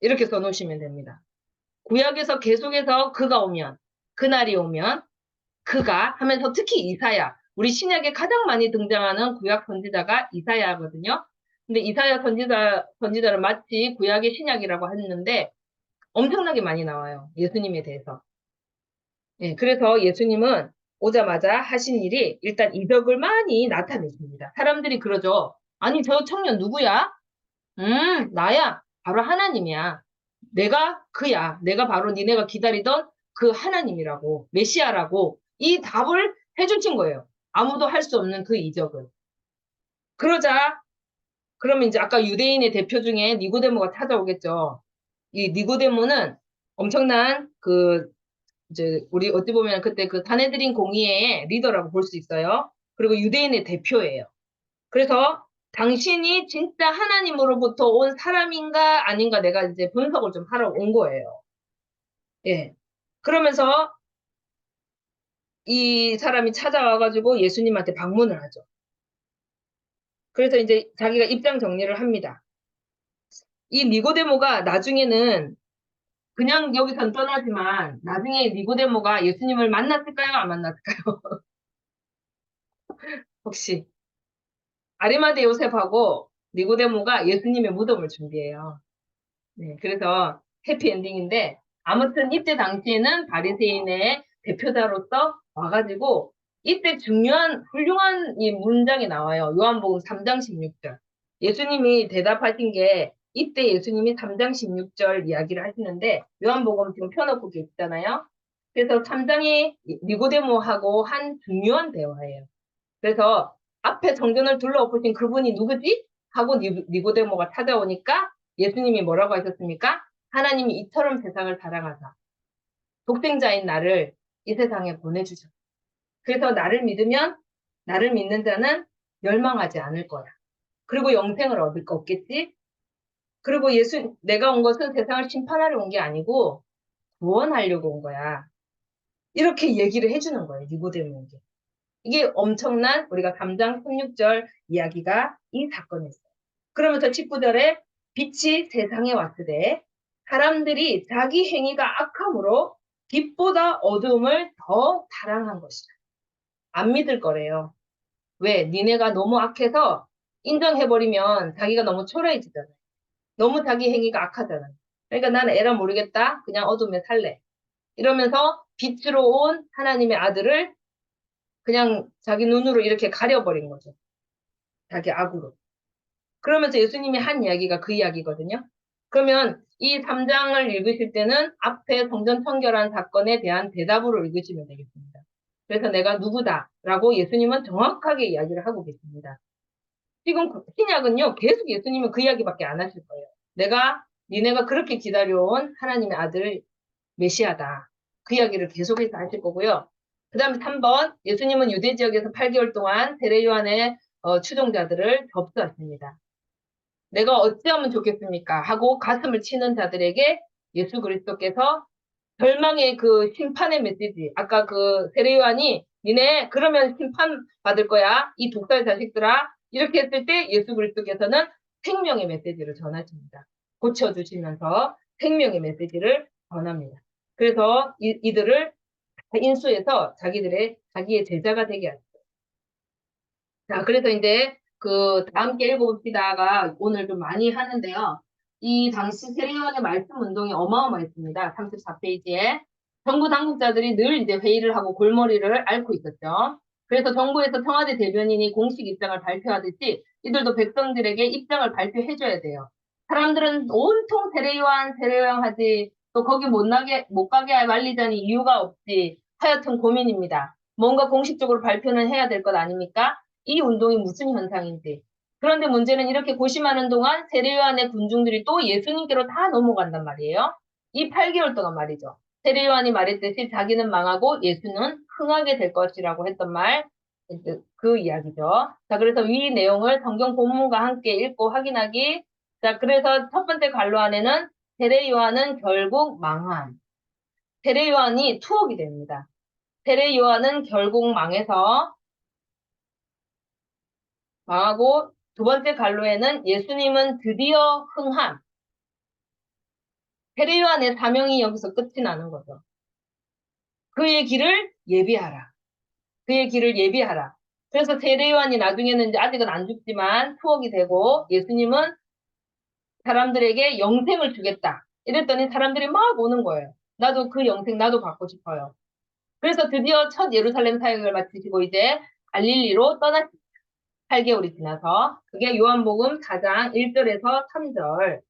이렇게 써놓으시면 됩니다. 구약에서 계속해서 그가 오면, 그날이 오면, 그가 하면서 특히 이사야. 우리 신약에 가장 많이 등장하는 구약 선지자가 이사야거든요. 근데 이사야 선지자를 마치 구약의 신약이라고 했는데 엄청나게 많이 나와요. 예수님에 대해서. 예, 그래서 예수님은 오자마자 하신 일이 일단 이적을 많이 나타내십니다. 사람들이 그러죠. 아니, 저 청년 누구야? 나야. 바로 하나님이야. 내가 그야. 내가 바로 니네가 기다리던 그 하나님이라고, 메시아라고 이 답을 해주신 거예요. 아무도 할 수 없는 그 이적을. 그러자, 그러면 이제 아까 유대인의 대표 중에 니고데모가 찾아오겠죠. 이 니고데모는 엄청난 이제 우리 어찌 보면 그때 그 사내들인 공의회의 리더라고 볼 수 있어요. 그리고 유대인의 대표예요. 그래서 당신이 진짜 하나님으로부터 온 사람인가 아닌가 내가 이제 분석을 좀 하러 온 거예요. 예. 그러면서 이 사람이 찾아와가지고 예수님한테 방문을 하죠. 그래서 이제 자기가 입장 정리를 합니다. 이 니고데모가 나중에는 그냥 여기선 떠나지만 나중에 니고데모가 예수님을 만났을까요? 안 만났을까요? 혹시 아리마대 요셉하고 니고데모가 예수님의 무덤을 준비해요. 네, 그래서 해피엔딩인데 아무튼 이때 당시에는 바리새인의 대표자로서 와가지고 이때 중요한 훌륭한 이 문장이 나와요. 요한복음 3장 16절. 예수님이 대답하신 게 이때 예수님이 3장 16절 이야기를 하시는데 요한복음 지금 펴놓고 계시잖아요. 그래서 3장이 니고데모하고 한 중요한 대화예요. 그래서 앞에 정전을 둘러엎으신 그분이 누구지? 하고 니고데모가 찾아오니까 예수님이 뭐라고 하셨습니까? 하나님이 이처럼 세상을 사랑하사 독생자인 나를 이 세상에 보내주셨다. 그래서 나를 믿는 자는 멸망하지 않을 거야. 그리고 영생을 얻겠지? 그리고 내가 온 것은 세상을 심판하러 온 게 아니고 구원하려고 온 거야. 이렇게 얘기를 해주는 거예요, 니고데모에게. 이게 엄청난 우리가 3장 16절 이야기가 이 사건에 있어요. 그러면서 19절에 빛이 세상에 왔으되 사람들이 자기 행위가 악함으로 빛보다 어두움을 더 사랑한 것이다. 안 믿을 거래요. 왜? 니네가 너무 악해서 인정해버리면 자기가 너무 초라해지잖아요. 너무 자기 행위가 악하잖아요. 그러니까 나는 에라 모르겠다. 그냥 어둠에 살래. 이러면서 빛으로 온 하나님의 아들을 그냥 자기 눈으로 이렇게 가려버린 거죠. 자기 악으로. 그러면서 예수님이 한 이야기가 그 이야기거든요. 그러면 이 3장을 읽으실 때는 앞에 성전 청결한 사건에 대한 대답으로 읽으시면 되겠습니다. 그래서 내가 누구다라고 예수님은 정확하게 이야기를 하고 계십니다. 지금 신약은요, 계속 예수님은 그 이야기밖에 안 하실 거예요. 니네가 그렇게 기다려온 하나님의 아들 메시아다. 그 이야기를 계속해서 하실 거고요. 그 다음에 3번, 예수님은 유대 지역에서 8개월 동안 세례 요한의 추종자들을 접수하십니다. 내가 어찌하면 좋겠습니까? 하고 가슴을 치는 자들에게 예수 그리스도께서 절망의 그 심판의 메시지, 아까 그 세례 요한이 니네 그러면 심판 받을 거야. 이 독사의 자식들아. 이렇게 했을 때 예수 그리스도께서는 생명의 메시지를 전하십니다. 고쳐주시면서 생명의 메시지를 전합니다. 그래서 이들을 인수해서 자기의 제자가 되게 하죠. 자, 그래서 이제 다 함께 읽어봅시다가 오늘 좀 많이 하는데요. 이 당시 세례요한의 말씀 운동이 어마어마했습니다. 34페이지에. 정부 당국자들이 늘 이제 회의를 하고 골머리를 앓고 있었죠. 그래서 정부에서 청와대 대변인이 공식 입장을 발표하듯이 이들도 백성들에게 입장을 발표해줘야 돼요. 사람들은 온통 세례요한 하지 또 거기 못 가게 말리자니 이유가 없지. 하여튼 고민입니다. 뭔가 공식적으로 발표는 해야 될 것 아닙니까? 이 운동이 무슨 현상인지. 그런데 문제는 이렇게 고심하는 동안 세례요한의 군중들이 또 예수님께로 다 넘어간단 말이에요. 이 8개월 동안 말이죠. 세례요한이 말했듯이 자기는 망하고 예수는 흥하게 될 것이라고 했던 말, 그 이야기죠. 자, 그래서 위 내용을 성경 본문과 함께 읽고 확인하기. 자, 그래서 첫 번째 관로 안에는 세례요한은 결국 망한. 세례요한이 투옥이 됩니다. 세례요한은 결국 망하고 두 번째 관로에는 예수님은 드디어 흥함. 세례요한의 사명이 여기서 끝이 나는 거죠. 그의 길을 예비하라. 그의 길을 예비하라. 그래서 세례요한이 나중에는 이제 아직은 안 죽지만 투옥이 되고 예수님은 사람들에게 영생을 주겠다. 이랬더니 사람들이 막 오는 거예요. 나도 그 영생 나도 받고 싶어요. 그래서 드디어 첫 예루살렘 사역을 마치시고 이제 갈릴리로 떠났습니다. 8개월이 지나서. 그게 요한복음 4장 1절에서 3절.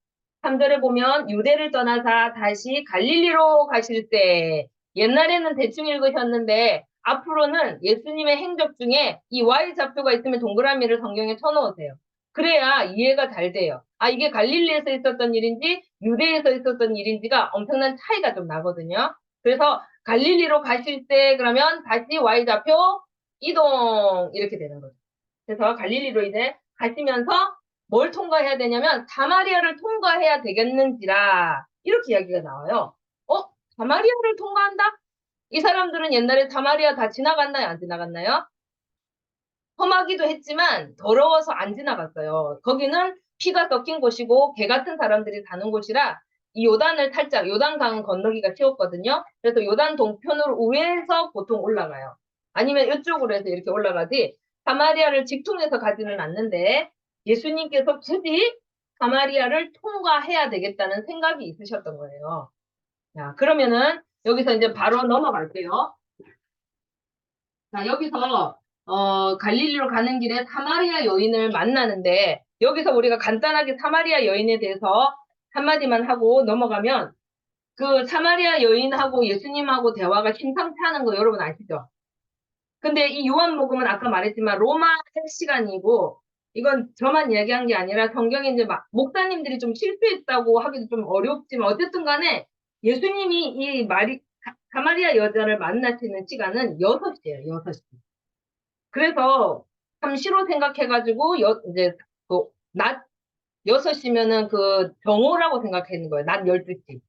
3절에 보면 유대를 떠나사 다시 갈릴리로 가실 때 옛날에는 대충 읽으셨는데 앞으로는 예수님의 행적 중에 이 Y좌표가 있으면 동그라미를 성경에 쳐놓으세요. 그래야 이해가 잘 돼요. 아, 이게 갈릴리에서 있었던 일인지 유대에서 있었던 일인지가 엄청난 차이가 좀 나거든요. 그래서 갈릴리로 가실 때 그러면 다시 Y좌표 이동 이렇게 되는 거죠. 그래서 갈릴리로 이제 가시면서 뭘 통과해야 되냐면 사마리아를 통과해야 되겠는지라 이렇게 이야기가 나와요. 사마리아를 통과한다? 이 사람들은 옛날에 사마리아 다 지나갔나요? 안 지나갔나요? 험하기도 했지만 더러워서 안 지나갔어요. 거기는 피가 섞인 곳이고 개 같은 사람들이 사는 곳이라 이 요단을 살짝 요단강 건너기가 쉬웠거든요. 그래서 요단 동편으로 우회해서 보통 올라가요. 아니면 이쪽으로 해서 이렇게 올라가지 사마리아를 직통해서 가지는 않는데 예수님께서 굳이 사마리아를 통과해야 되겠다는 생각이 있으셨던 거예요. 자, 그러면은 여기서 이제 바로 넘어갈게요. 자, 여기서 갈릴리로 가는 길에 사마리아 여인을 만나는데 여기서 우리가 간단하게 사마리아 여인에 대해서 한마디만 하고 넘어가면 그 사마리아 여인하고 예수님하고 대화가 심상치 않은 거 여러분 아시죠? 근데 이 요한복음은 아까 말했지만 로마 시간이고 이건 저만 이야기한 게 아니라 성경에 이제 목사님들이 좀 실수했다고 하기도 좀 어렵지만 어쨌든 간에 예수님이 사마리아 여자를 만나시는 시간은 6시예요. 6시. 그래서 참 시로 생각해가지고 이제 낮 6시면은 그 정오라고 생각하는 거예요. 낮 12시.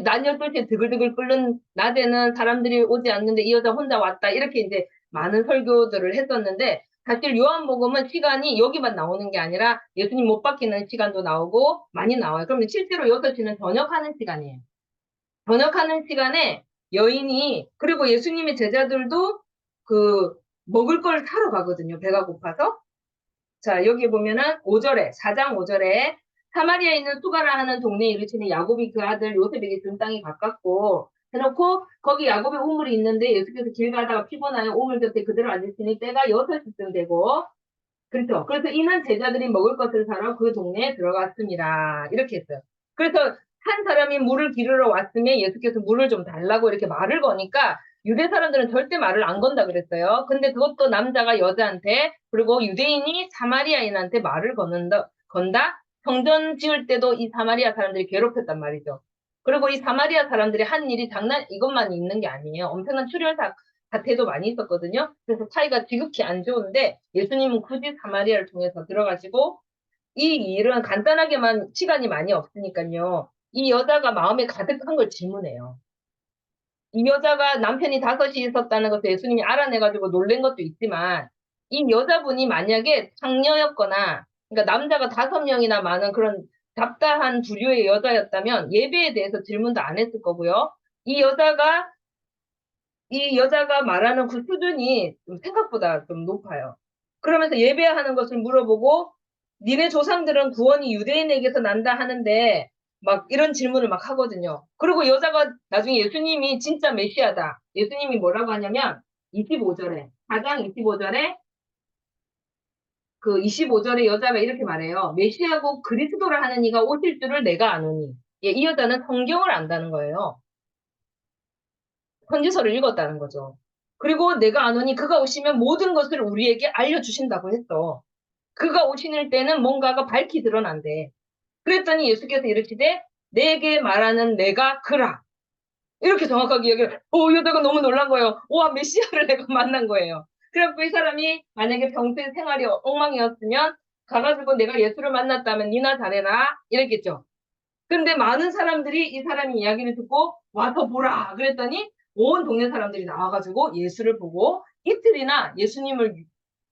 낮 12시에 드글드글 끓는 낮에는 사람들이 오지 않는데 이 여자 혼자 왔다. 이렇게 이제 많은 설교들을 했었는데 사실 요한복음은 시간이 여기만 나오는 게 아니라 예수님 못 박히는 시간도 나오고 많이 나와요. 그럼 실제로 6시는 저녁하는 시간이에요. 저녁하는 시간에 여인이 그리고 예수님의 제자들도 그 먹을 걸 사러 가거든요. 배가 고파서. 자, 여기 보면은 5절에 4장 5절에 사마리아에 있는 수가라 하는 동네에 이르시니 야곱이 그 아들 요셉에게 준 땅이 가깝고 해놓고 거기 야곱의 우물이 있는데 예수께서 길 가다가 피곤하여 우물 곁에 그대로 앉으시니 때가 6시쯤 되고 그렇죠. 그래서 이는 제자들이 먹을 것을 사러 그 동네에 들어갔습니다. 이렇게 했어요. 그래서 한 사람이 물을 기르러 왔으면 예수께서 물을 좀 달라고 이렇게 말을 거니까 유대 사람들은 절대 말을 안 건다 그랬어요. 근데 그것도 남자가 여자한테 그리고 유대인이 사마리아인한테 말을 건다? 성전 지을 때도 이 사마리아 사람들이 괴롭혔단 말이죠. 그리고 이 사마리아 사람들이 한 일이 이것만 있는 게 아니에요. 엄청난 출혈 사태도 많이 있었거든요. 그래서 차이가 지극히 안 좋은데 예수님은 굳이 사마리아를 통해서 들어가시고 이 일은 간단하게만 시간이 많이 없으니까요. 이 여자가 마음에 가득한 걸 질문해요. 이 여자가 남편이 5이 있었다는 것을 예수님이 알아내가지고 놀란 것도 있지만 이 여자분이 만약에 창녀였거나 그러니까 남자가 5명이나 많은 그런 답답한 부류의 여자였다면 예배에 대해서 질문도 안 했을 거고요. 이 여자가 말하는 그 수준이 생각보다 좀 높아요. 그러면서 예배하는 것을 물어보고 니네 조상들은 구원이 유대인에게서 난다 하는데 막 이런 질문을 막 하거든요. 그리고 여자가 나중에 예수님이 진짜 메시아다. 예수님이 뭐라고 하냐면 25절에 4장 25절에 그 25절에 여자가 이렇게 말해요. 메시아고 그리스도를 하는 이가 오실 줄을 내가 아노니. 예, 이 여자는 성경을 안다는 거예요. 선지서를 읽었다는 거죠. 그리고 내가 아노니 그가 오시면 모든 것을 우리에게 알려주신다고 했어. 그가 오시는 때는 뭔가가 밝히 드러난대. 그랬더니 예수께서 이르시되 내게 말하는 내가 그라. 이렇게 정확하게 얘기를, 이 여자가 너무 놀란 거예요. 와, 메시아를 내가 만난 거예요. 그래갖고 이 사람이 만약에 평소에 생활이 엉망이었으면 가가지고 내가 예수를 만났다면 니나 잘해라. 이랬겠죠. 근데 많은 사람들이 이 사람이 이야기를 듣고 와서 보라. 그랬더니 온 동네 사람들이 나와가지고 예수를 보고 이틀이나 예수님을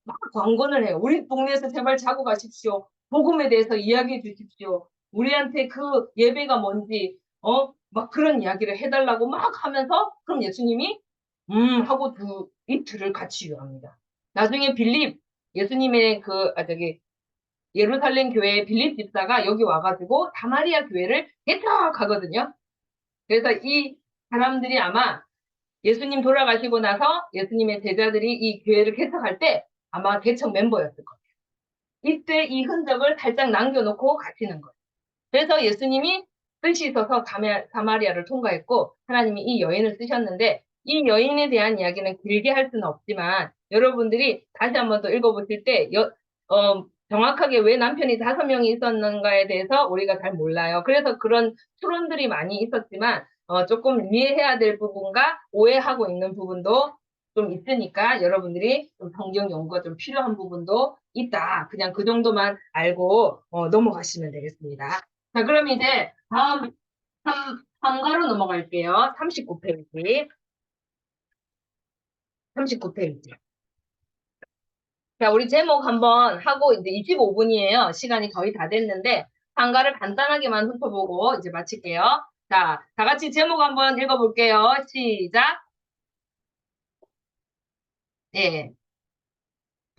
막 광건을 해요. 우리 동네에서 제발 자고 가십시오. 복음에 대해서 이야기해 주십시오. 우리한테 그 예배가 뭔지, 막 그런 이야기를 해달라고 막 하면서, 그럼 예수님이, 하고 이틀을 같이 유합니다. 나중에 빌립, 예수님의 예루살렘 교회의 빌립 집사가 여기 와가지고 사마리아 교회를 개척하거든요. 그래서 이 사람들이 아마 예수님 돌아가시고 나서 예수님의 제자들이 이 교회를 개척할 때 아마 개척 멤버였을 거예요. 이때 이 흔적을 살짝 남겨놓고 가시는 거예요. 그래서 예수님이 뜻이 있어서 사마리아를 통과했고 하나님이 이 여인을 쓰셨는데 이 여인에 대한 이야기는 길게 할 수는 없지만 여러분들이 다시 한번 또 읽어보실 때 정확하게 왜 남편이 5명이 있었는가에 대해서 우리가 잘 몰라요. 그래서 그런 추론들이 많이 있었지만 조금 이해해야 될 부분과 오해하고 있는 부분도 좀 있으니까 여러분들이 좀 성경 연구가 좀 필요한 부분도 있다. 그냥 그 정도만 알고 넘어가시면 되겠습니다. 자, 그럼 이제 다음 3가로 넘어갈게요. 39페이지. 39페이지. 자, 우리 제목 한번 하고 이제 25분이에요. 시간이 거의 다 됐는데 3가를 간단하게만 훑어보고 이제 마칠게요. 자, 다 같이 제목 한번 읽어볼게요. 시작. 예.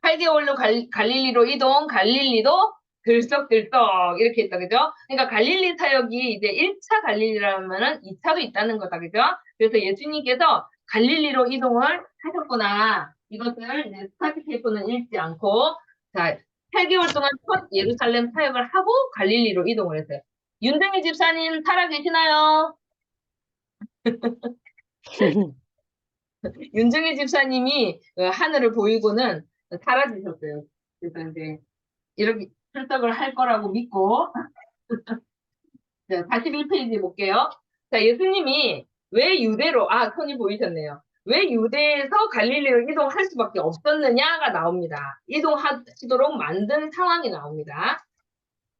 8개월로 갈릴리로 이동, 갈릴리도 들썩들썩 이렇게 했다, 그죠? 그러니까 갈릴리 사역이 이제 1차 갈릴리라면은 2차도 있다는 거다, 그죠? 그래서 예수님께서 갈릴리로 이동을 하셨구나. 이것을 이제 스타트테이프는 읽지 않고, 자, 8개월 동안 첫 예루살렘 사역을 하고 갈릴리로 이동을 했어요. 윤등희 집사님 살아계시나요? 윤중희 집사님이 하늘을 보이고는 사라지셨어요. 그래서 이제 이렇게 출석을 할 거라고 믿고 자, 41페이지 볼게요. 자, 예수님이 왜 유대로 손이 보이셨네요. 왜 유대에서 갈릴리로 이동할 수밖에 없었느냐가 나옵니다. 이동하시도록 만든 상황이 나옵니다.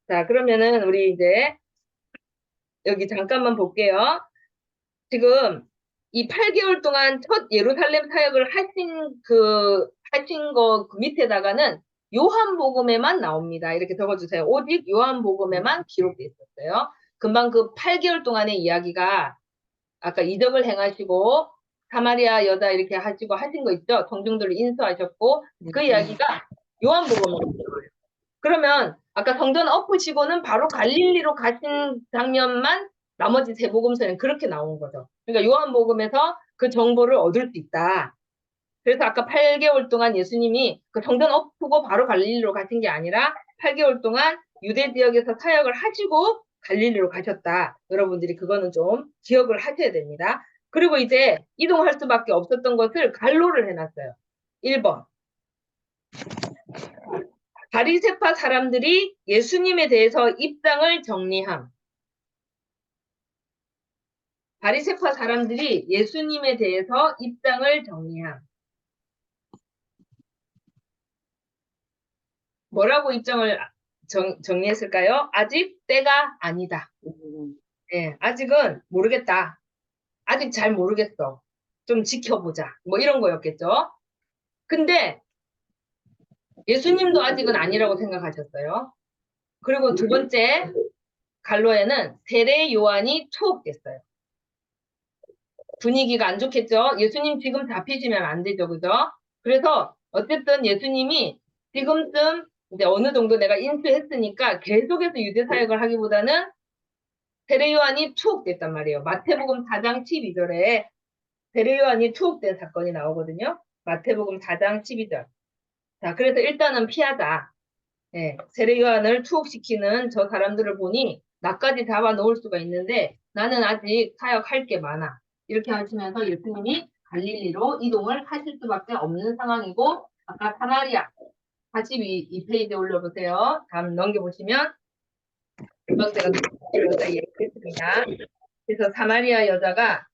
자, 그러면은 우리 이제 여기 잠깐만 볼게요. 지금 이 8개월 동안 첫 예루살렘 사역을 하신 거 그 밑에다가는 요한복음에만 나옵니다. 이렇게 적어주세요. 오직 요한복음에만 기록되어 있었어요. 금방 그 8개월 동안의 이야기가 아까 이적을 행하시고 사마리아 여자 이렇게 하시고 하신 거 있죠? 청중들을 인수하셨고 그 이야기가 요한복음에 나와요. 그러면 아까 성전 엎으시고는 바로 갈릴리로 가신 장면만 나머지 세 복음서는 그렇게 나온 거죠. 그러니까 요한복음에서 그 정보를 얻을 수 있다. 그래서 아까 8개월 동안 예수님이 그 성전 엎고 바로 갈릴리로 가신 게 아니라 8개월 동안 유대 지역에서 사역을 하시고 갈릴리로 가셨다. 여러분들이 그거는 좀 기억을 하셔야 됩니다. 그리고 이제 이동할 수밖에 없었던 것을 갈로를 해놨어요. 1번. 바리새파 사람들이 예수님에 대해서 입장을 정리함. 바리새파 사람들이 예수님에 대해서 입장을 정리함. 뭐라고 입장을 정리했을까요? 아직 때가 아니다. 예, 아직은 모르겠다. 아직 잘 모르겠어. 좀 지켜보자. 뭐 이런 거였겠죠. 근데 예수님도 아직은 아니라고 생각하셨어요. 그리고 두 번째 갈로에는 세례 요한이 투옥됐어요. 분위기가 안 좋겠죠. 예수님 지금 잡히시면 안 되죠. 그죠? 그래서 어쨌든 예수님이 지금쯤 이제 어느 정도 내가 인수했으니까 계속해서 유대 사역을 하기보다는 세례 요한이 투옥됐단 말이에요. 마태복음 4장 12절에 세례 요한이 투옥된 사건이 나오거든요. 마태복음 4장 12절. 자, 그래서 일단은 피하자. 예, 세례 요한을 투옥시키는 저 사람들을 보니 나까지 잡아 놓을 수가 있는데 나는 아직 사역할 게 많아. 이렇게 하시면서 예수님이 갈릴리로 이동을 하실 수밖에 없는 상황이고 아까 42페이지 올려보세요. 다음 넘겨보시면 제가 여자 얘기했습니다. 그래서 사마리아 여자가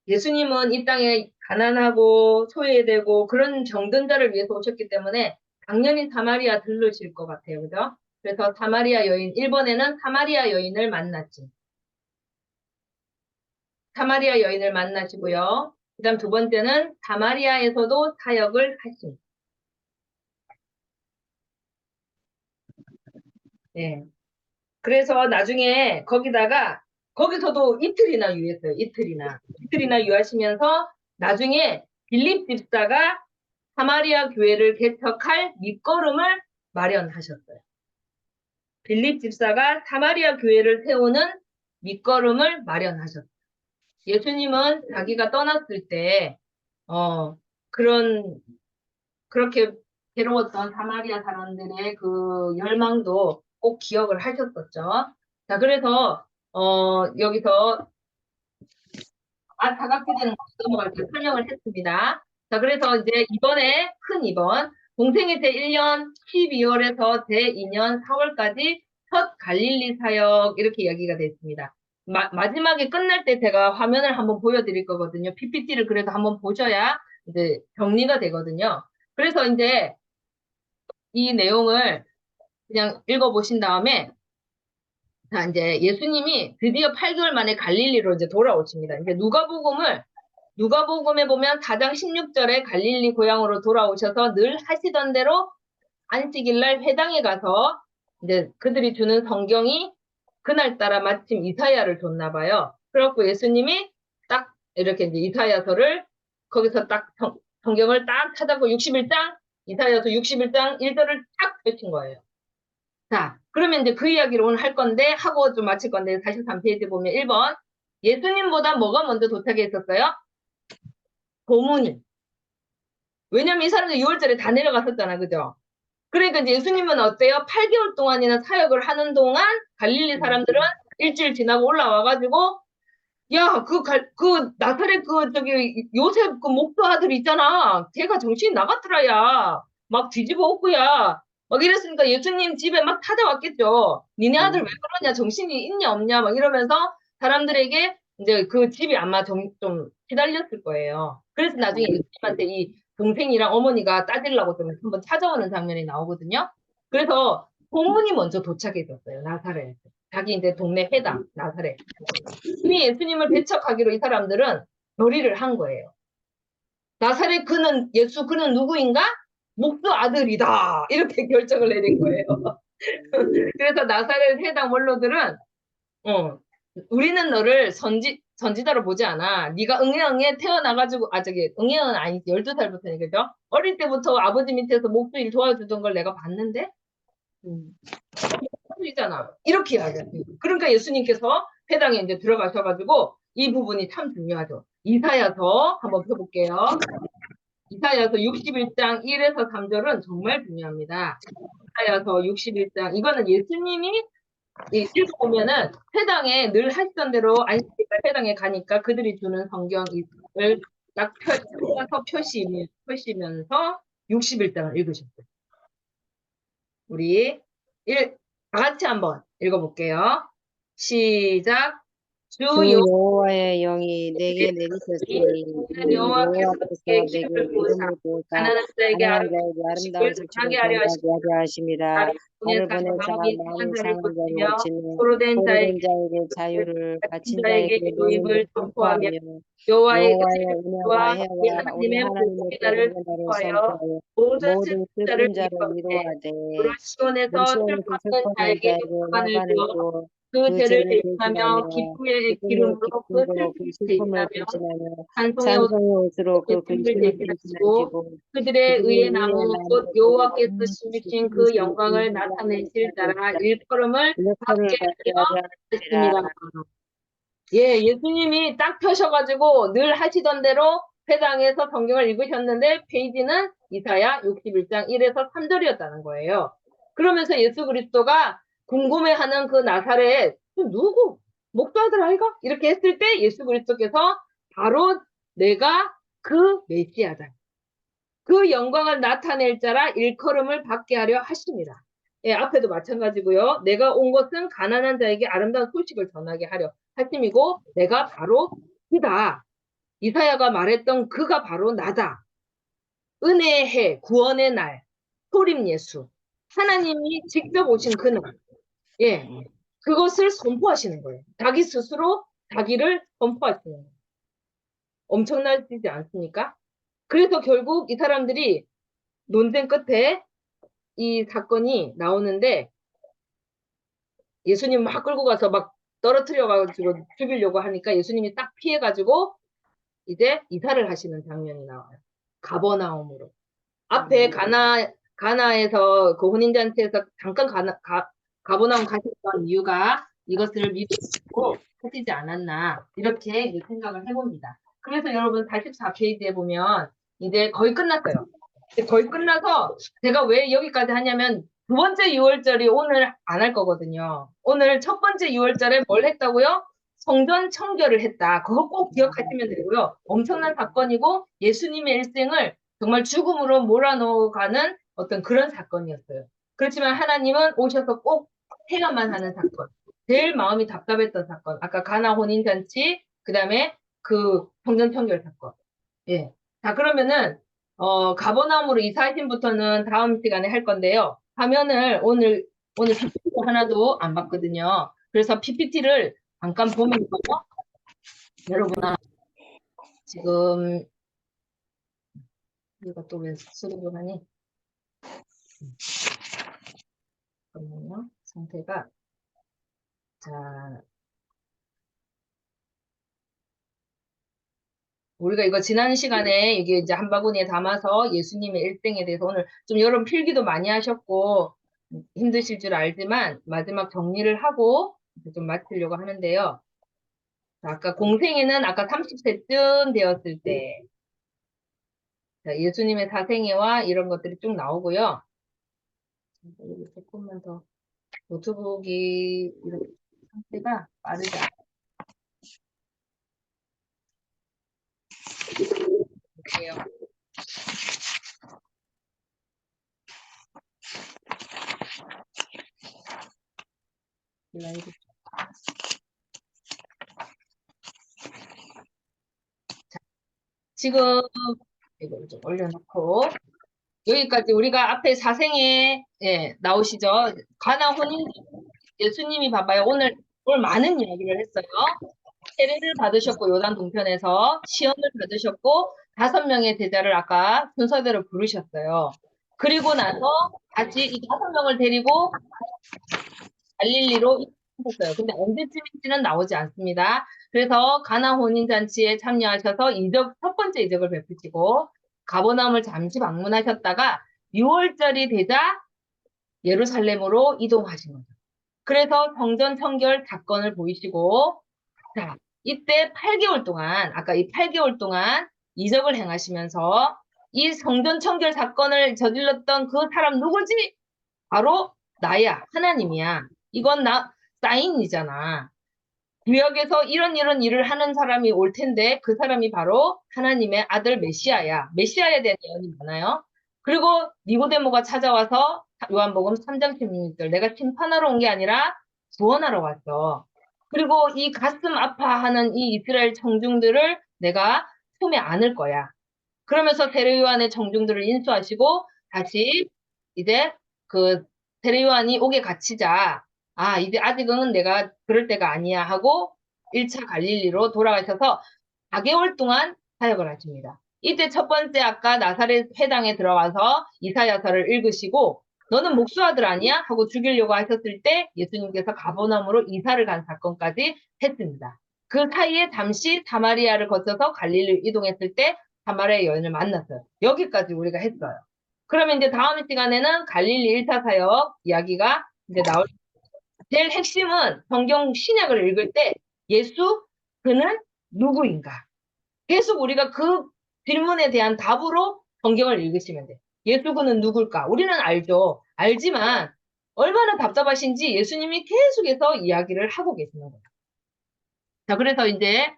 예수님은 이 땅에 가난하고 소외되고 그런 병든 자를 위해서 오셨기 때문에 당연히 사마리아 들르실 것 같아요. 그죠? 그래서 사마리아 여인, 1번에는 사마리아 여인을 만났지. 사마리아 여인을 만나시고요. 그 다음 두 번째는 사마리아에서도 사역을 하십니다. 네. 그래서 나중에 거기서도 이틀이나 유했어요. 이틀이나 유하시면서 나중에 빌립 집사가 사마리아 교회를 개척할 밑거름을 마련하셨어요. 빌립 집사가 사마리아 교회를 세우는 밑거름을 마련하셨어요. 예수님은 자기가 떠났을 때, 그렇게 괴로웠던 사마리아 사람들의 그 열망도 꼭 기억을 하셨었죠. 자, 그래서, 여기서 다각화되는 거 넘어갈 때 설명을 했습니다. 자, 그래서 이제 이번에 큰 2번, 동생의 제1년 12월에서 제2년 4월까지 첫 갈릴리 사역 이렇게 이야기가 됐습니다. 마지막에 끝날 때 제가 화면을 한번 보여드릴 거거든요. PPT를 그래도 한번 보셔야 이제 정리가 되거든요. 그래서 이제 이 내용을 그냥 읽어보신 다음에 자, 이제 예수님이 드디어 8개월 만에 갈릴리로 이제 돌아오십니다. 이제 누가복음에 보면 4장 16절에 갈릴리 고향으로 돌아오셔서 늘 하시던 대로 안식일날 회당에 가서 이제 그들이 주는 성경이 그날따라 마침 이사야를 줬나 봐요. 그래갖고 예수님이 딱 이렇게 이제 이사야서를 거기서 딱 성경을 딱 찾아고 61장, 이사야서 61장 1절을 딱 펼친 거예요. 자, 그러면 이제 그 이야기를 오늘 할 건데, 하고 좀 마칠 건데, 43페이지 보면 1번. 예수님보다 뭐가 먼저 도착해 있었어요? 고문이. 왜냐면 이 사람들 6월절에 다 내려갔었잖아, 그죠? 그러니까 이제 예수님은 어때요? 8개월 동안이나 사역을 하는 동안 갈릴리 사람들은 일주일 지나고 올라와가지고, 야, 나사렛 요셉 그 목도 아들 있잖아. 걔가 정신이 나갔더라, 야. 막 뒤집어 엎고야. 막 이랬으니까 예수님 집에 막 찾아왔겠죠. 니네 아들 왜 그러냐? 정신이 있냐, 없냐? 막 이러면서 사람들에게 이제 그 집이 아마 좀 시달렸을 거예요. 그래서 나중에 예수님한테 이 동생이랑 어머니가 따지려고 좀 한번 찾아오는 장면이 나오거든요. 그래서 고문이 먼저 도착했었어요, 나사렛. 자기 이제 동네 회당, 나사렛. 이미 예수님을 배척하기로 이 사람들은 결의를 한 거예요. 나사렛 그는 누구인가? 목수 아들이다. 이렇게 결정을 내린 거예요. 그래서 나사렛 회당 원로들은 우리는 너를 선지자로 보지 않아. 네가 응애응애 태어나가지고 응애는 아니지. 12살부터니 그죠? 어릴 때부터 아버지 밑에서 목수 일 도와주던 걸 내가 봤는데 이잖아. 이렇게 이야기해요. 그러니까 예수님께서 회당에 이제 들어가셔가지고 이 부분이 참 중요하죠. 이사야서 한번 펴볼게요. 이사야서 61장 1에서 3절은 정말 중요합니다. 이사야서 61장 이거는 예수님이 읽어보면은 회당에 늘 하시던 대로 안식일날 회당에 가니까 그들이 주는 성경을 딱 펴서 펴시면서 61장을 읽으셨어요. 우리 다 같이 한번 읽어볼게요. 시작. 주 여호와의 영이 내게 내리셨으니 이는 여호와께서 내게 기름을 부으사 가난한 자에게 가난한 자에게 아름다운 소식을 전하게 하려 하심이라. 나를 보내사 마음이 상한 자를 고치며 포로된 포로된 자에게 자에게 자유를 갇힌 자에게 자에게 유입을 노임을 선포하며 선포하며 여호와의 은혜와 해와 우리 하나님의 하나님의 보호자를 보호자를 선포하여 선포하여 모든 모든 슬픈 슬픈 자를 자를 위로하되 시온에서 시온에서 슬퍼하는 슬퍼하는 자에게 자에게 평안을 평안을 주어 주어 그 그 죄를 죄를 대신하며 대신하며 기쁨의 기쁨의 기름으로 그 기쁨으로 그 슬픔을 슬픔을 대신하며 대신하며 찬송의 찬송의 옷으로 그 근심을 근심을 대신하시고 대신하시고 그들의 그들의 의의 의의 나무 곧 나무 여호와께서 심으신 그 영광을 나타내실 자라 일컬음을 일컬을 받게 하려 하십니다. 예, 예수님이 딱 펴셔가지고 늘 하시던 대로 회당에서 성경을 읽으셨는데 페이지는 이사야 61장 1에서 3절이었다는 거예요. 그러면서 예수 그리스도가 궁금해하는 그 나사렛 누구? 목도 아들 아이가? 이렇게 했을 때 예수 그리스도께서 바로 내가 그 메시아다. 그 영광을 나타낼 자라 일컬음을 받게 하려 하십니다. 예, 앞에도 마찬가지고요. 내가 온 것은 가난한 자에게 아름다운 소식을 전하게 하려 하심이고 내가 바로 그다. 이사야가 말했던 그가 바로 나다. 은혜의 해, 구원의 날, 소림 예수. 하나님이 직접 오신 그날. 예, 그것을 선포하시는 거예요. 자기 스스로 자기를 선포하시는 거예요. 엄청나지 않습니까? 그래서 결국 이 사람들이 논쟁 끝에 이 사건이 나오는데 예수님 막 끌고 가서 막 떨어뜨려가지고 죽이려고 하니까 예수님이 딱 피해가지고 이제 이사를 하시는 장면이 나와요. 가버나움으로. 앞에 가나에서 그 혼인잔치에서 잠깐 가버나움 가셨던 이유가 이것을 믿고 하시지 않았나 이렇게 생각을 해봅니다. 그래서 여러분 44페이지에 보면 이제 거의 끝났어요. 거의 끝나서 제가 왜 여기까지 하냐면 두 번째 유월절이 오늘 안 할 거거든요. 오늘 첫 번째 유월절에 뭘 했다고요? 성전 청결을 했다. 그거 꼭 기억하시면 되고요. 엄청난 사건이고 예수님의 일생을 정말 죽음으로 몰아넣어가는 어떤 그런 사건이었어요. 그렇지만 하나님은 오셔서 꼭 해야만 하는 사건. 제일 마음이 답답했던 사건. 아까 가나 혼인잔치, 그 다음에 그 성전 청결 사건. 예. 자, 그러면은 가버나움으로 이사하신부터는 다음 시간에 할 건데요. 화면을 오늘 PPT 하나도 안 봤거든요. 그래서 PPT를 잠깐 보면서 여러분아 지금 이거 또 왜 수립을 하니? 잠깐만요. 상태가 자 우리가 이거 지난 시간에 이게 이제 한 바구니에 담아서 예수님의 일생에 대해서 오늘 좀 여러분 필기도 많이 하셨고 힘드실 줄 알지만 마지막 정리를 하고 좀 마치려고 하는데요. 자, 아까 공생애는 아까 30세쯤 되었을 때 자, 예수님의 사생애와 이런 것들이 쭉 나오고요. 여기 조금만 더 노트북이 이렇게 상태가 빠르지 않아요. 슬라이드. 자, 지금 이걸 좀 올려놓고 여기까지 우리가 앞에 사생에 예, 나오시죠? 가나 혼인 예수님이 봐봐요. 오늘 많은 이야기를 했어요. 세례를 받으셨고 요단 동편에서 시험을 받으셨고 5명의 제자를 아까 순서대로 부르셨어요. 그리고 나서 다시 이 5명을 데리고 갈릴리로 이동하셨어요. 근데 언제쯤인지는 나오지 않습니다. 그래서 가나 혼인잔치에 참여하셔서 첫 번째 이적을 베푸시고 가버나움을 잠시 방문하셨다가 6월절이 되자 예루살렘으로 이동하신 거죠. 그래서 성전 청결 사건을 보이시고 자, 이때 8개월 동안 아까 이 8개월 동안 이적을 행하시면서 이 성전 청결 사건을 저질렀던 그 사람 누구지? 바로 나야, 하나님이야. 이건 사인이잖아. 구역에서 이런 일을 하는 사람이 올 텐데 그 사람이 바로 하나님의 아들 메시아야. 메시아에 대한 예언이 많아요. 그리고 니고데모가 찾아와서 요한복음 3장 16절 내가 심판하러 온 게 아니라 구원하러 왔어. 그리고 이 가슴 아파하는 이 이스라엘 청중들을 내가 품에 안을 거야. 그러면서 세례 요한의 청중들을 인수하시고 다시 이제 그 세례 요한이 옥에 갇히자 아 이제 아직은 내가 그럴 때가 아니야 하고 1차 갈릴리로 돌아가셔서 4개월 동안 사역을 하십니다. 이때 첫 번째 아까 나사렛 회당에 들어가서 이사야서를 읽으시고 너는 목수아들 아니야? 하고 죽이려고 하셨을 때 예수님께서 가버나움으로 이사를 간 사건까지 했습니다. 그 사이에 잠시 사마리아를 거쳐서 갈릴리로 이동했을 때 사마리아 여인을 만났어요. 여기까지 우리가 했어요. 그러면 이제 다음 시간에는 갈릴리 1차 사역 이야기가 이제 나올 제일 핵심은 성경 신약을 읽을 때 예수 그는 누구인가? 계속 우리가 그 질문에 대한 답으로 성경을 읽으시면 돼요. 예수 그는 누굴까? 우리는 알죠. 알지만 얼마나 답답하신지 예수님이 계속해서 이야기를 하고 계시는 거예요. 자, 그래서 이제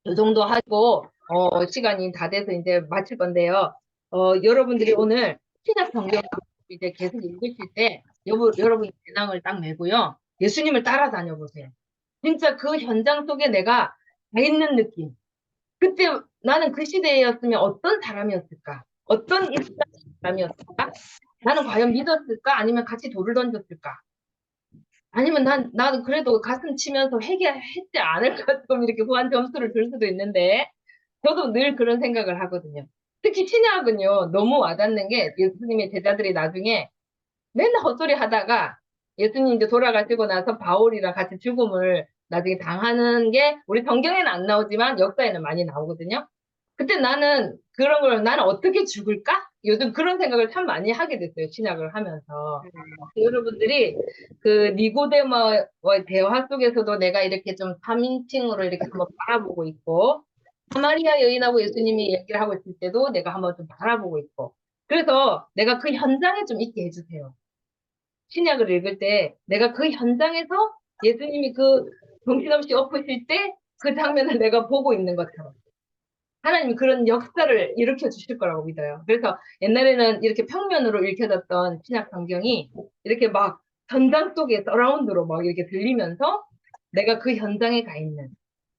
이 정도 하고 시간이 다 돼서 이제 마칠 건데요. 여러분들이 오늘 신약 성경 이제 계속 읽으실 때 여러분이 배낭을 딱 메고요. 예수님을 따라다녀 보세요. 진짜 그 현장 속에 내가 가 있는 느낌. 그때 나는 그 시대였으면 어떤 사람이었을까? 어떤 사람이었을까? 나는 과연 믿었을까? 아니면 같이 돌을 던졌을까? 아니면 나는 그래도 가슴 치면서 회개했지 않을까? 좀 이렇게 후한 점수를 줄 수도 있는데, 저도 늘 그런 생각을 하거든요. 특히 신약은요, 너무 와닿는 게 예수님의 제자들이 나중에 맨날 헛소리 하다가 예수님 이제 돌아가시고 나서 바울이랑 같이 죽음을 나중에 당하는 게 우리 성경에는 안 나오지만 역사에는 많이 나오거든요. 그때 나는 어떻게 죽을까? 요즘 그런 생각을 참 많이 하게 됐어요. 신약을 하면서. 여러분들이 그 니고데모와의 대화 속에서도 내가 이렇게 좀 3인칭으로 이렇게 한번 바라보고 있고, 사마리아 여인하고 예수님이 얘기를 하고 있을 때도 내가 한번 좀 바라보고 있고, 그래서 내가 그 현장에 좀 있게 해주세요. 신약을 읽을 때 내가 그 현장에서 예수님이 그 정신없이 엎으실 때 그 장면을 내가 보고 있는 것처럼 하나님이 그런 역사를 일으켜 주실 거라고 믿어요. 그래서 옛날에는 이렇게 평면으로 읽혀졌던 신약 성경이 이렇게 막 현장 속에 서라운드로 막 이렇게 들리면서 내가 그 현장에 가 있는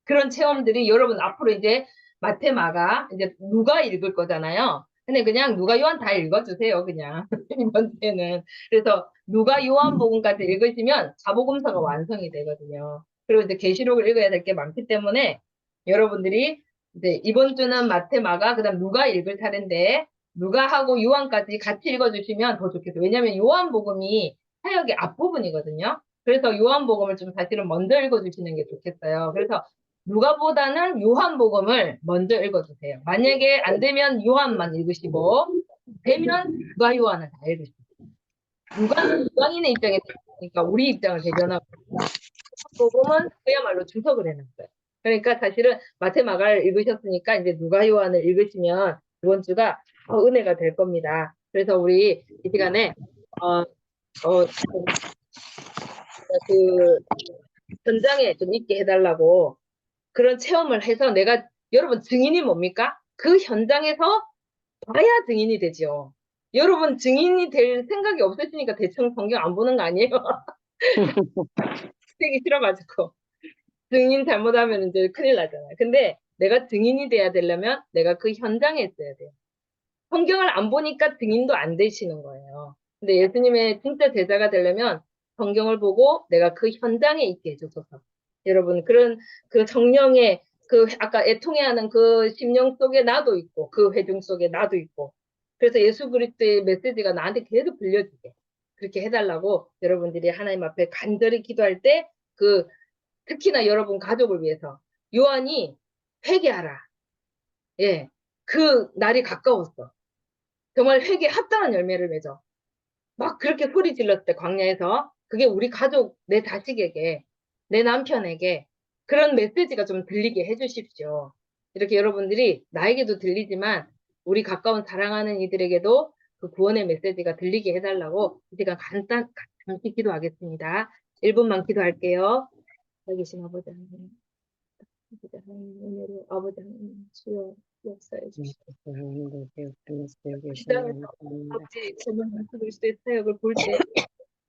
그런 체험들이 여러분 앞으로 이제 마태, 마가, 이제 누가 읽을 거잖아요. 근데 그냥 누가 요한 다 읽어주세요, 그냥. 이번 주에는. 그래서 누가 요한복음까지 읽으시면 사복음서가 완성이 되거든요. 그리고 이제 계시록을 읽어야 될 게 많기 때문에 여러분들이 이제 이번 주는 마태, 마가, 그다음 누가 읽을 차례인데 누가하고 요한까지 같이 읽어주시면 더 좋겠어요. 왜냐하면 요한복음이 사역의 앞부분이거든요. 그래서 요한복음을 좀 사실은 먼저 읽어주시는 게 좋겠어요. 그래서 누가보다는 요한복음을 먼저 읽어주세요. 만약에 안 되면 요한만 읽으시고 되면 누가 요한을 다 읽으시고 누가인의 입장에 그러니까 우리 입장을 대변하고 요한복음은 그야말로 주석을 해놨어요. 그러니까 사실은 마태 마가를 읽으셨으니까 이제 누가 요한을 읽으시면 이번 주가 은혜가 될 겁니다. 그래서 우리 이 시간에 그 현장에 좀 있게 해달라고 그런 체험을 해서 여러분 증인이 뭡니까? 그 현장에서 봐야 증인이 되죠. 여러분 증인이 될 생각이 없으시니까 대충 성경 안 보는 거 아니에요? 되기 싫어가지고 증인 잘못하면 이제 큰일 나잖아요. 근데 내가 증인이 돼야 되려면 내가 그 현장에 있어야 돼요. 성경을 안 보니까 증인도 안 되시는 거예요. 근데 예수님의 진짜 제자가 되려면 성경을 보고 내가 그 현장에 있게 해주소서. 여러분, 그 성령의 아까 애통해하는 그 심령 속에 나도 있고, 그 회중 속에 나도 있고. 그래서 예수 그리스도의 메시지가 나한테 계속 들려주게. 그렇게 해달라고 여러분들이 하나님 앞에 간절히 기도할 때, 특히나 여러분 가족을 위해서. 요한이 회개하라. 예. 그 날이 가까웠어. 정말 회개에 합당한 열매를 맺어. 막 그렇게 소리 질렀을 때 광야에서 그게 우리 가족, 내 자식에게, 내 남편에게 그런 메시지가 좀 들리게 해주십시오. 이렇게 여러분들이 나에게도 들리지만 우리 가까운 사랑하는 이들에게도 그 구원의 메시지가 들리게 해달라고 이 시간 잠시 기도하겠습니다. 1분만 기도할게요. 여기 계신 아버지 하나님, 아버지 하나님 은혜로 아버지 하나님 주여 역사해 주시옵소서. 아버지 정말 그리스도의 사역을 볼 때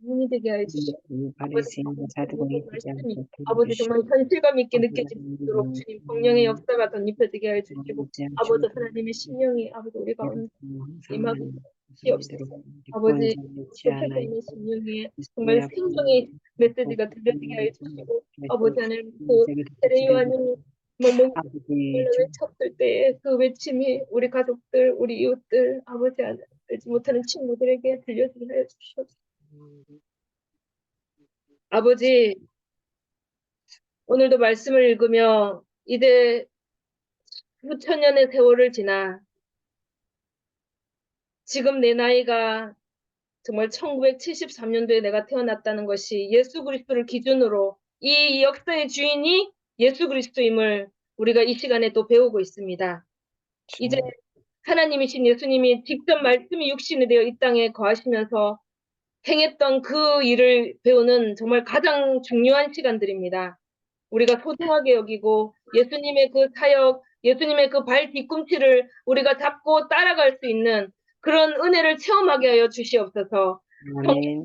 눈이 되게 하여 주시고 아버지 말씀이 아버지 정말 현실감 있게 느껴질 수 있도록 주님 성령의 역사가 덧입혀지게 하여 주시고 아버지 하나님의 심령이 아버지 우리 가운데 임하고 주시옵소서. 아버지 좁혀져 있는 심령에 정말 생명의 메시지가 들려지게 하여 주시고 아버지 하나님 세례 요한이 정말 외쳤을 때 그 외침이 우리 가족들 우리 이웃들 아버지 알지 못하는 친구들에게 들려지게 하여 주시옵소서. 아버지 오늘도 말씀을 읽으며 이제 수천 년의 세월을 지나 지금 내 나이가 정말 1973년도에 내가 태어났다는 것이 예수 그리스도를 기준으로 이 역사의 주인이 예수 그리스도임을 우리가 이 시간에 또 배우고 있습니다. 이제 하나님이신 예수님이 직접 말씀이 육신이 되어 이 땅에 거하시면서 행했던 그 일을 배우는 정말 가장 중요한 시간들입니다. 우리가 소중하게 여기고 예수님의 그 사역, 예수님의 그 발 뒤꿈치를 우리가 잡고 따라갈 수 있는 그런 은혜를 체험하게 하여 주시옵소서. 아멘.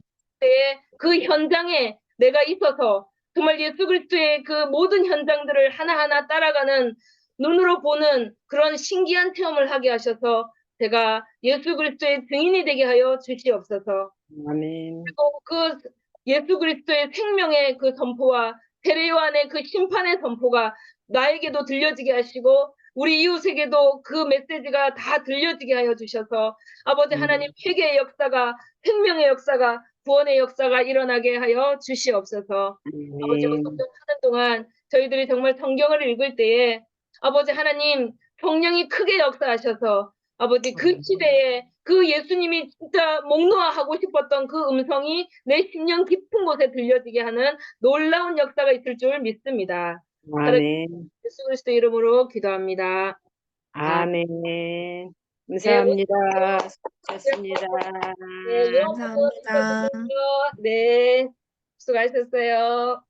그 현장에 내가 있어서 정말 예수 그리스도의 그 모든 현장들을 하나하나 따라가는 눈으로 보는 그런 신기한 체험을 하게 하셔서 제가 예수 그리스도의 증인이 되게 하여 주시옵소서. 아멘. 그리고 그 예수 그리스도의 생명의 그 선포와 세례 요한의 그 심판의 선포가 나에게도 들려지게 하시고 우리 이웃에게도 그 메시지가 다 들려지게 하여 주셔서 아버지 하나님 회개의 역사가 생명의 역사가 구원의 역사가 일어나게 하여 주시옵소서. 아버지 아멘. 성경하는 동안 저희들이 정말 성경을 읽을 때에 아버지 하나님 성령이 크게 역사하셔서 아버지 그 시대에 그 예수님이 진짜 목 놓아 하고 싶었던 그 음성이 내 심령 깊은 곳에 들려지게 하는 놀라운 역사가 있을 줄 믿습니다. 아멘. 예수 그리스도 이름으로 기도합니다. 아멘. 감사합니다. 수고하셨습니다. 네, 감사합니다. 네, 수고하셨어요.